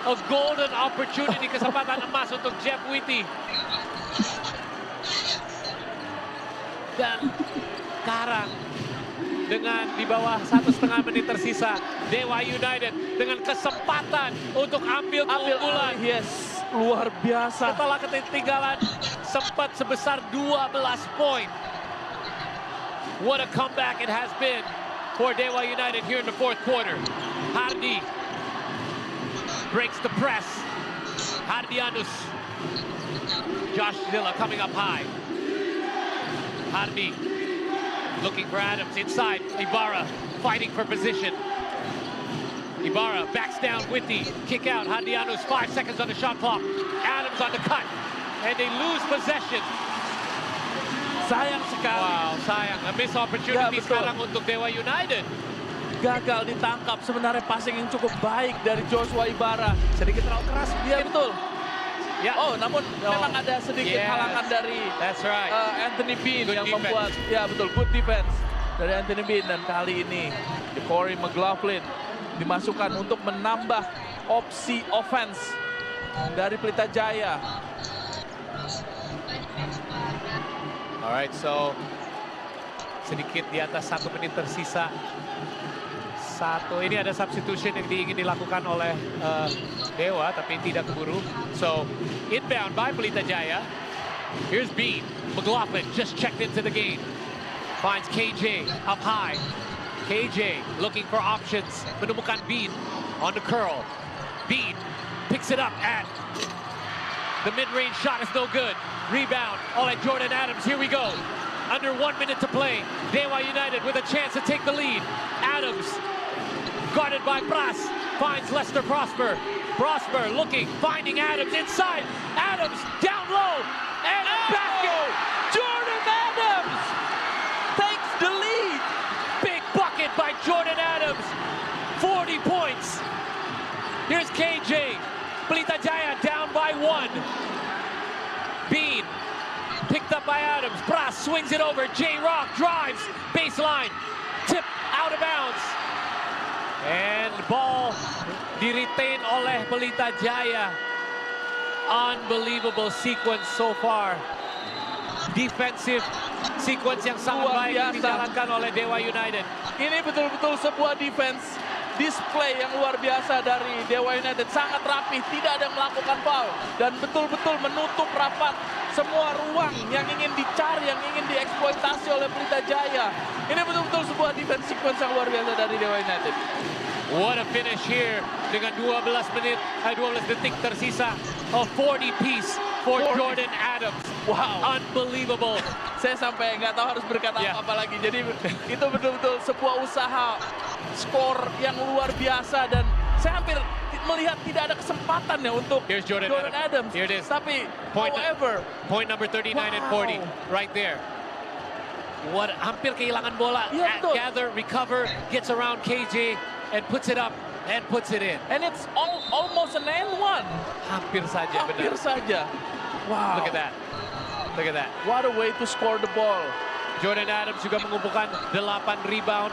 A golden opportunity, kesempatan emas untuk Jeff Whitty. Dan sekarang dengan di bawah 1,5 menit tersisa, Dewa United dengan kesempatan untuk ambil keunggulan. Yes, luar biasa. Setelah ketinggalan sempat sebesar 12 poin. What a comeback it has been for Dewa United here in the 4th quarter. Hardy breaks the press. Hardianus. Josh Zilla coming up high. Hardy looking for Adams inside. Ibarra fighting for position. Ibarra backs down. Whitty kick out. Hardianus 5 seconds on the shot clock. Adams on the cut. And they lose possession. Sayang sekali. Wow, sayang. A missed opportunity sekarang untuk Dewa United. Gagal ditangkap. Sebenarnya passing yang cukup baik dari Joshua Ibarra. Sedikit terlalu keras. Iya betul. Ya. Oh, namun memang ada sedikit halangan dari Anthony Bean Good yang defense. membuat, ya betul, good defense dari Anthony Bean. Dan kali ini Corey McLaughlin dimasukkan untuk menambah opsi offense dari Pelita Jaya. Alright, so sedikit di atas 1 menit tersisa. Ini ada substitution yang ingin dilakukan oleh Dewa, tapi tidak keburu. So, inbound by Pelita Jaya. Here's Bean. McLaughlin just checked into the game. Finds KJ up high. KJ looking for options. Menemukan Bean on the curl. Bean picks it up at the mid-range shot is no good. Rebound oleh Jordan Adams. Here we go. Under 1 minute to play. Dewa United with a chance to take the lead. Adams guarded by Pras, finds Lester Prosper. Prosper looking, finding Adams inside. Adams down low, and a basket. Jordan Adams takes the lead. Big bucket by Jordan Adams. 40 points. Here's KJ. Pelita Jaya down by 1. Bean picked up by Adams. Pras swings it over. J-Rock drives, baseline, tip out of bounds. And ball di-retain oleh Pelita Jaya. Unbelievable sequence so far. Defensive sequence yang sangat Luar baik biasa. dijalankan oleh Dewa United. Ini betul-betul sebuah defense display yang luar biasa dari Dewa United. Sangat rapi, tidak ada yang melakukan foul. Dan betul-betul menutup rapat semua ruang yang ingin dicari, yang ingin dieksploitasi oleh Pelita Jaya. Ini betul-betul sebuah defense sequence yang luar biasa dari Dewa United. What a finish here dengan 12 detik tersisa. A 40 piece for 40. Jordan Adams. Wow. Unbelievable. Saya sampai nggak tahu harus berkata Ya. apa lagi. Jadi itu betul-betul sebuah usaha skor yang luar biasa dan saya hampir melihat tidak ada kesempatan ya untuk Here's Jordan Adams. Here it is. Tapi Point- however, Point number 39 and 40 right there. What hampir kehilangan bola. Iya, betul. Gather, recover, gets around KJ and puts it up and puts it in. and it's almost an N1. Hampir saja Hampir benar. saja. Wow. Look at that. Look at that. What a way to score the ball. Jordan Adams juga mengumpulkan 8 rebound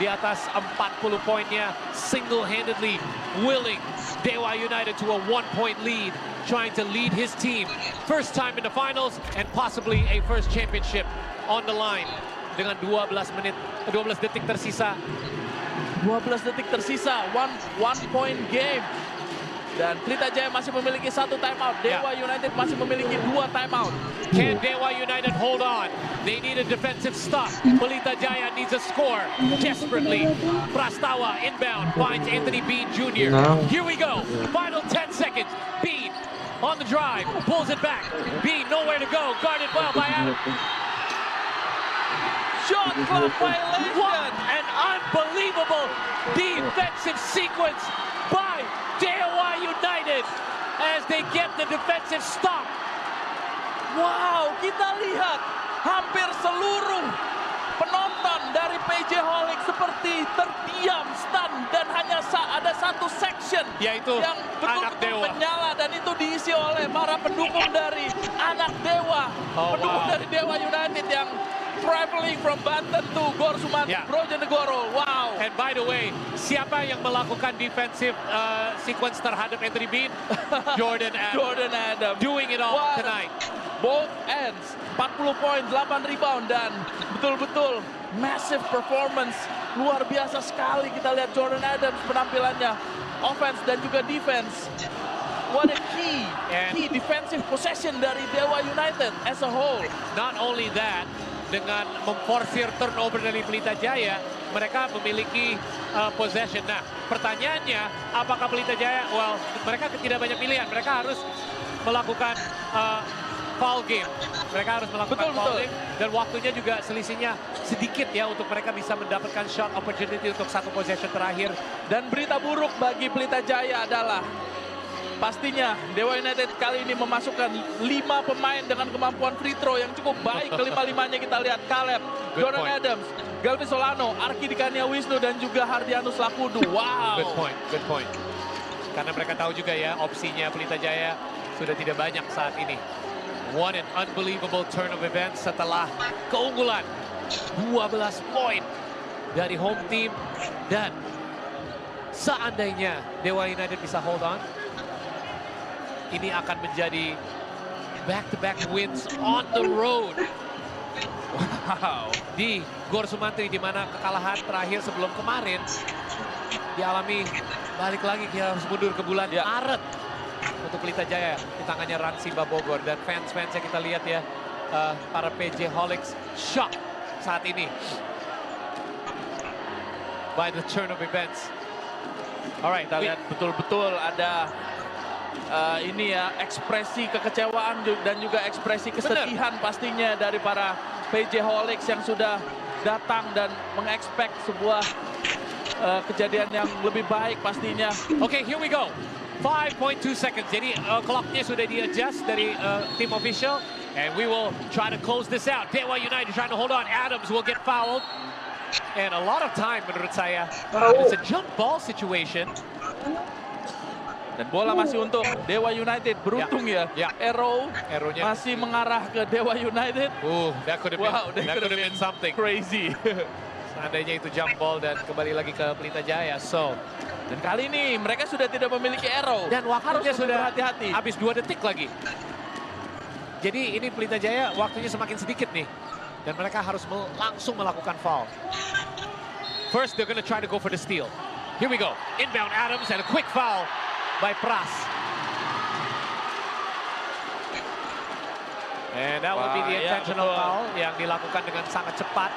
di atas 40 poinnya, single-handedly willing Dewa United to a 1-point lead, trying to lead his team. First time in the finals and possibly a first championship on the line. Dengan 12 detik tersisa. 12 detik tersisa, one point game. Dan Pelita Jaya masih memiliki 1 timeout. Dewa United masih memiliki 2 timeout. Can Dewa United hold on? They need a defensive stop. Pelita Jaya needs a score desperately. Prastawa inbound finds Anthony Bean Jr. Here we go. Final 10 seconds. Bean on the drive, pulls it back. Bean nowhere to go. Guarded well by Adam. Shot clock What violation. an unbelievable defensive sequence by Dewa United as they get the defensive stop. Wow, kita lihat hampir seluruh penonton dari PJ Holik seperti terdiam, stun, dan hanya ada satu section Yaitu yang anak betul-betul Dewa. menyala dan itu diisi oleh para pendukung dari anak Dewa, Oh, pendukung wow. dari Dewa United yang traveling from Banten to Gor Sumantri, Yeah. Brojonegoro. Wow. And by the way, siapa yang melakukan defensive sequence terhadap Anthony Bean? Jordan Adams. Jordan Adams. Doing it all What? tonight. Both ends, 40 poin, 8 rebound, dan betul-betul massive performance. Luar biasa sekali kita lihat Jordan Adams penampilannya. Offense dan juga defense. What a key defensive possession dari Dewa United as a whole. Not only that, dengan memforsir turnover dari Pelita Jaya, mereka memiliki possession. Nah, pertanyaannya, apakah Pelita Jaya, well, mereka tidak banyak pilihan. Mereka harus melakukan foul game. Mereka harus melakukan foul game. Dan waktunya juga selisihnya sedikit ya untuk mereka bisa mendapatkan shot opportunity untuk 1 possession terakhir. Dan berita buruk bagi Pelita Jaya adalah pastinya Dewa United kali ini memasukkan 5 pemain dengan kemampuan free throw yang cukup baik. Kelima-limanya kita lihat Caleb, Good Jordan point. Adams, Galvin Solano, Arki Dikania Wisnu, dan juga Hardianus Lakudu. Wow. Good point. Karena mereka tahu juga ya opsinya Pelita Jaya sudah tidak banyak saat ini. What an unbelievable turn of events setelah keunggulan 12 poin dari home team. Dan seandainya Dewa United bisa hold on, ini akan menjadi back-to-back wins on the road. Wow. Di Gor Sumantri, di mana kekalahan terakhir sebelum kemarin dialami, balik lagi kita harus mundur ke bulan Maret untuk Pelita Jaya di tangannya Ransiba Bogor. Dan fans-fansnya kita lihat ya, para PJ Holics shock saat ini by the turn of events. Alright, Kita lihat betul-betul ada ini ya, ekspresi kekecewaan dan juga ekspresi kesedihan pastinya dari para PJ Holics yang sudah datang dan mengekspek sebuah kejadian yang lebih baik pastinya. Okay, here we go. 5.2 seconds. Jadi clocknya sudah di-adjust dari team official. And we will try to close this out. Dewa United trying to hold on. Adams will get fouled. And a lot of time menurut saya. It's a jump ball situation. Dan bola masih untuk Dewa United. Beruntung ya. Arrow-nya masih mengarah ke Dewa United. That could have been something. Crazy. Seandainya itu jump ball dan kembali lagi ke Pelita Jaya. So, dan kali ini mereka sudah tidak memiliki arrow. Dan waktunya harus sudah hati-hati. habis 2 detik lagi. Jadi ini Pelita Jaya waktunya semakin sedikit nih. Dan mereka harus langsung melakukan foul. First, they're gonna try to go for the steal. Here we go. Inbound Adams and a quick foul by Pras. And that would be the Wah, ya, intentional betul. foul yang dilakukan dengan sangat cepat.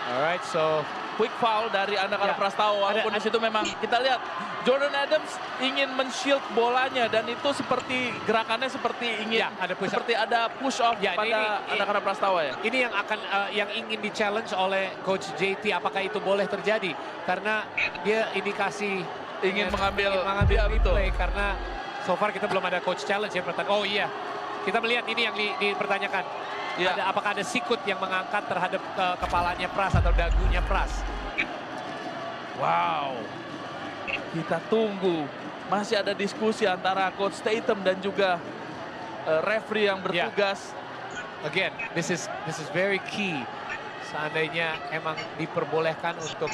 Alright, so Quick foul dari Andakara Ya. Prastawa, walaupun Ada- di situ memang kita lihat Jordan Adams ingin men-shield bolanya dan itu seperti gerakannya seperti ingin Ya, ada push up. seperti ada push off Ya, pada ini- Andakara Prastawa ya. ini yang akan yang ingin di-challenge oleh Coach JT, apakah itu boleh terjadi? Karena dia indikasi Ingin mengambil- mengambil ya, betul. replay karena so far kita belum ada coach challenge ya. Oh iya, kita melihat ini yang dipertanyakan. Ya. Apakah ada sikut yang mengangkat terhadap kepalanya Pras atau dagunya Pras? Wow. Kita tunggu. Masih ada diskusi antara Coach Tatum dan juga referee yang Ya. bertugas. Again, this is very key. Seandainya emang diperbolehkan untuk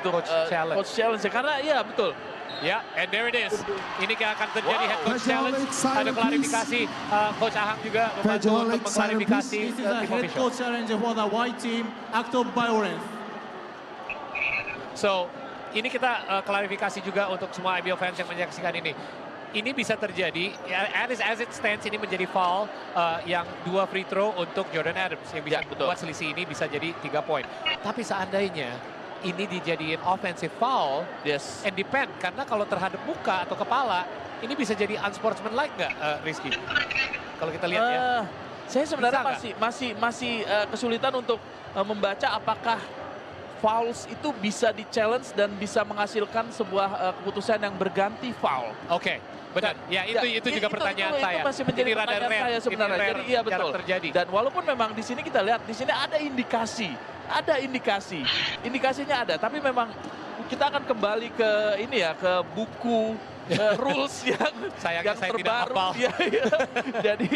coach challenge. Coach challenge karena iya betul. Ya, and there it is. Ini akan terjadi Wow. head coach challenge. Ada klarifikasi. Coach Ahang juga membantu untuk mengklarifikasi This is tim a head official. coach challenge for the white team, act of violence. So, ini kita klarifikasi juga untuk semua IBL fans yang menyaksikan ini. Ini bisa terjadi, as it stands ini menjadi foul yang 2 free throw untuk Jordan Adams. Yang bisa Ya, betul. membuat selisih ini bisa jadi 3 poin. Tapi seandainya ini dijadiin offensive foul, Yes. and depend, karena kalau terhadap muka atau kepala, ini bisa jadi unsportsmanlike nggak, Rizky? Kalau kita lihat ya. Saya sebenarnya Bisa masih kesulitan untuk membaca apakah fouls itu bisa di-challenge dan bisa menghasilkan sebuah keputusan yang berganti foul. Oke, benar. Ya, itu juga pertanyaan saya. Itu masih menjadi Ini rada pertanyaan rare. saya Ini sebenarnya. rare Jadi iya jarang betul. terjadi. Dan walaupun memang di sini kita lihat, di sini ada indikasi. Indikasinya ada, tapi memang kita akan kembali ke ini ya, ke buku rules Sayangnya yang saya tidak terbaru. hafal. Iya, iya. Jadi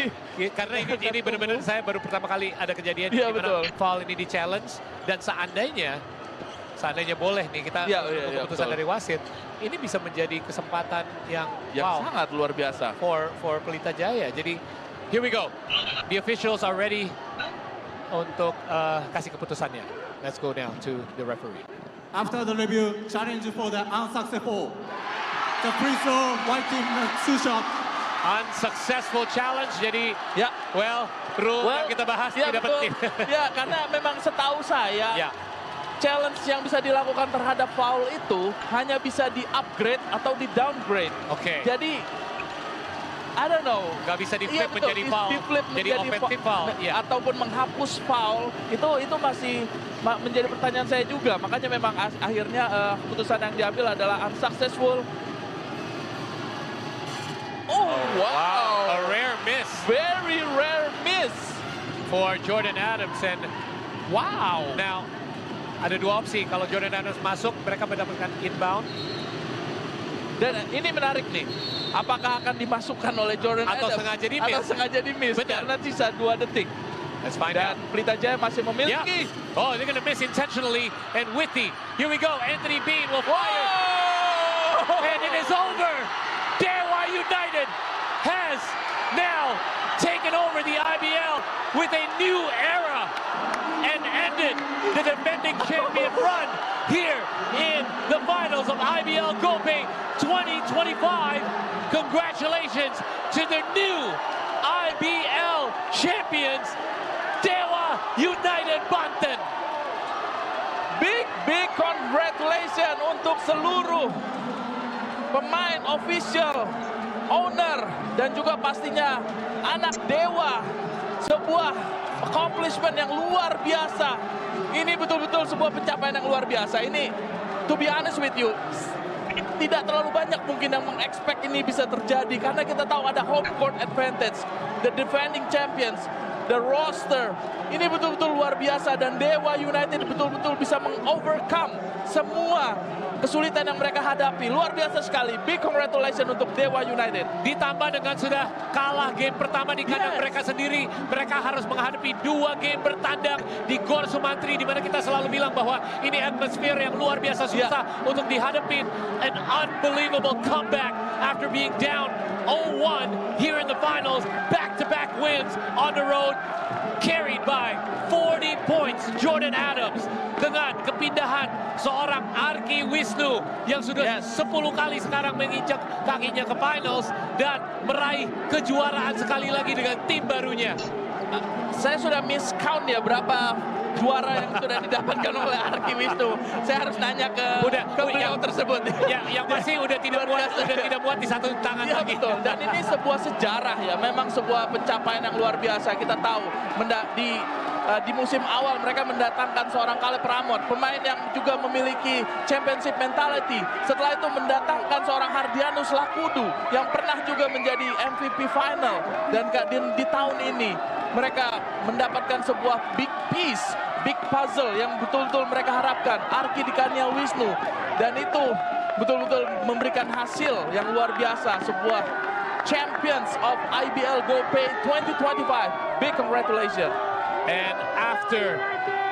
Karena ini benar-benar saya baru pertama kali ada kejadian Iya, di mana betul. foul ini di challenge, dan seandainya boleh nih kita Iya, untuk iya, iya, keputusan betul. dari wasit, ini bisa menjadi kesempatan yang wow sangat luar biasa. for Pelita Jaya. Jadi here we go, the officials are ready untuk kasih keputusannya. Let's go now to the referee. After the review, challenge for the unsuccessful. The free throw, white team, 2 shot. Unsuccessful challenge, jadi Ya. well rule yang kita bahas ya tidak betul. penting. Ya, karena memang setahu saya Ya. challenge yang bisa dilakukan terhadap foul itu hanya bisa di-upgrade atau di-downgrade. Oke. Jadi, I don't know. Nggak bisa di-flip Iya, betul. menjadi foul, Di-flip jadi menjadi offensive foul. Iya. Ataupun menghapus foul, itu masih menjadi pertanyaan saya juga. Makanya memang akhirnya keputusan yang diambil adalah unsuccessful. Oh, wow. A rare miss Very rare miss. for Jordan Adams, and Wow. now ada 2 opsi. Kalau Jordan Adams masuk, mereka mendapatkan inbound. Dan ini menarik nih. Apakah akan dimasukkan oleh Jordan Atau Adams? sengaja di-miss? Atau sengaja di-miss. Benar. Karena sisa 2 detik. Let's find Dan out. Pelita Jaya masih Yeah. memiliki. Oh, they're going to miss intentionally, and Withy. Here we go. Anthony Bean will fire, Wow! and it is over. Dewa United has now taken over the IBL with a new era and ended the defending champion run here in the finals of IBL Gope 2025. Congratulations to the new IBL champions, Dewa United Banten. Big congratulations untuk seluruh pemain, official, owner, dan juga pastinya anak Dewa. Sebuah accomplishment yang luar biasa. Ini betul-betul sebuah pencapaian yang luar biasa. Ini, to be honest with you, tidak terlalu banyak mungkin yang mengexpect ini bisa terjadi. Karena kita tahu ada home court advantage. The defending champions, the roster. Ini betul-betul luar biasa. Dan Dewa United betul-betul bisa meng-overcome semua kesulitan yang mereka hadapi. Luar biasa sekali. Big congratulations untuk Dewa United. Ditambah dengan sudah kalah game pertama di kandang Yes. mereka sendiri, mereka harus menghadapi 2 game bertandang di Gor Sumantri, di mana kita selalu bilang bahwa ini atmosfer yang luar biasa susah untuk dihadapi. An unbelievable comeback after being down 0-1 here in the finals, back-to-back wins on the road, carried by 40 points. Jordan Adams dengan kepindahan seorang Arki Wisnu yang sudah 10 kali sekarang menginjak kakinya ke finals dan meraih kejuaraan sekali lagi dengan tim barunya. Saya sudah miscount ya berapa juara yang sudah didapatkan oleh Arki Wisnu. Saya harus nanya ke beliau tersebut. Yang pasti udah tidak muat di satu tangan Ya, lagi. betul. Dan ini sebuah sejarah ya, memang sebuah pencapaian yang luar biasa. Kita tahu di musim awal mereka mendatangkan seorang Caleb Ramon, pemain yang juga memiliki championship mentality. Setelah itu mendatangkan seorang Hardianus Lakudu yang pernah juga menjadi MVP final. Dan di tahun ini mereka mendapatkan sebuah big piece, big puzzle yang betul-betul mereka harapkan. Arki Dikania Wisnu. Dan itu betul-betul memberikan hasil yang luar biasa. Sebuah Champions of IBL GoPay 2025. Big congratulations. And after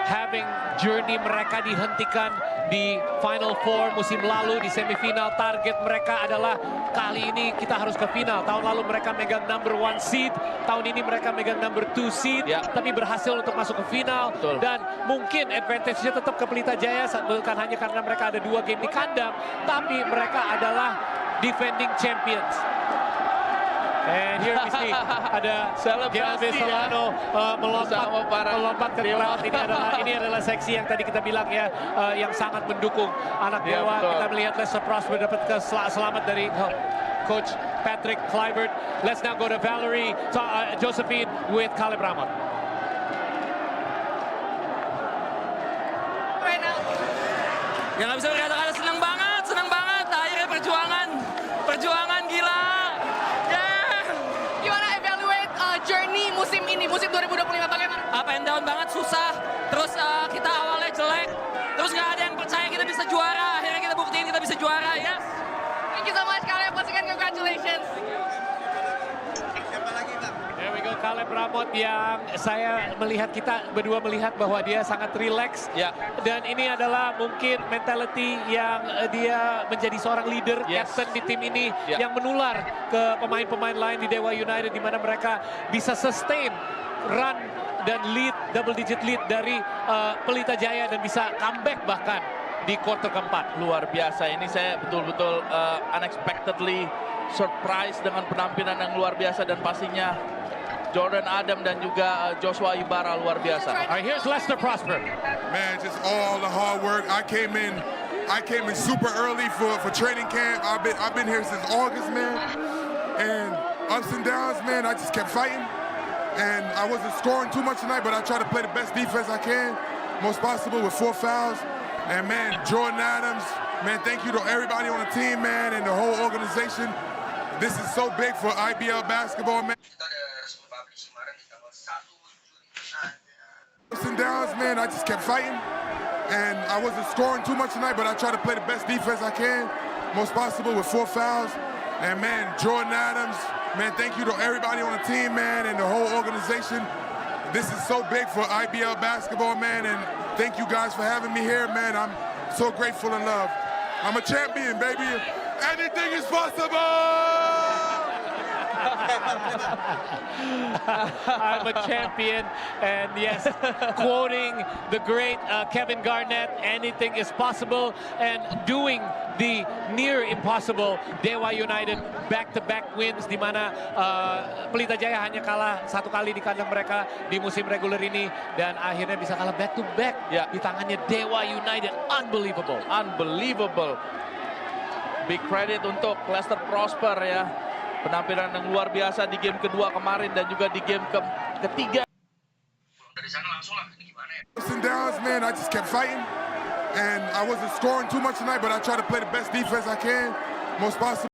having journey mereka dihentikan di Final Four musim lalu di semifinal, target mereka adalah kali ini kita harus ke final. Tahun lalu mereka megang number 1 seed, tahun ini mereka megang number 2 seed, tapi berhasil untuk masuk ke final. Dan mungkin advantage-nya tetap ke Pelita Jaya, bukan hanya karena mereka ada 2 game di kandang, tapi mereka adalah defending champions. And here we see ada Gelvis Solano melompat ke crowd. Ini adalah seksi yang tadi kita bilang ya, yang sangat mendukung anak Dewa. Kita melihat Lester Prosper dapat selamat dari Coach Patrick Kluivert. Let's now go to Valerie Josephine with Caleb Ramon. Ya nggak bisa berkata-kata, senang banget. Akhirnya perjuangan gila. Journey musim ini, musim 2025 bagaimana? Up and down banget, susah. Terus kita awalnya jelek. Terus nggak ada yang percaya kita bisa juara. Akhirnya kita buktiin kita bisa juara, ya. Thank you so much, Caleb. Once again, congratulations. There we go, Caleb Ramon yang saya kita berdua melihat bahwa dia sangat rileks. Dan ini adalah mungkin mentality yang dia menjadi seorang leader, captain di tim ini yang menular ke pemain-pemain lain di Dewa United, di mana mereka bisa sustain run dan lead, double digit lead dari Pelita Jaya dan bisa comeback bahkan di quarter keempat. Luar biasa, ini saya betul-betul unexpectedly surprise dengan penampilan yang luar biasa, dan pastinya Jordan Adam dan juga Joshua Ibarra luar biasa. All right, here's Lester Prosper. Man, just all the hard work. I came in super early for training camp. I've been here since August, man. And ups and downs, man, I just kept fighting. And I wasn't scoring too much tonight, but I tried to play the best defense I can, most possible, with 4 fouls. And man, Jordan Adams, man, thank you to everybody on the team, man, and the whole organization. This is so big for IBL basketball, man. Ups and downs, man, I just kept fighting. And I wasn't scoring too much tonight, but I tried to play the best defense I can, most possible, with 4 fouls. And man, Jordan Adams, man, thank you to everybody on the team, man, and the whole organization. This is so big for IBL basketball, man, and thank you guys for having me here, man. I'm so grateful and loved. I'm a champion, baby. Anything is possible! I'm a champion, and yes, quoting the great Kevin Garnett, anything is possible, and doing the near impossible. Dewa United back-to-back wins, di mana Pelita Jaya hanya kalah 1 kali di kandang mereka di musim reguler ini, dan akhirnya bisa kalah back-to-back di tangannya Dewa United. Unbelievable. Big credit untuk Lester Prosper ya. Penampilan yang luar biasa di game kedua kemarin dan juga di game ketiga. Dari sana langsung lah, gimana ya? Ups and downs, man, I just kept fighting. And I wasn't scoring too much tonight, but I tried to play the best defense I can, most possible.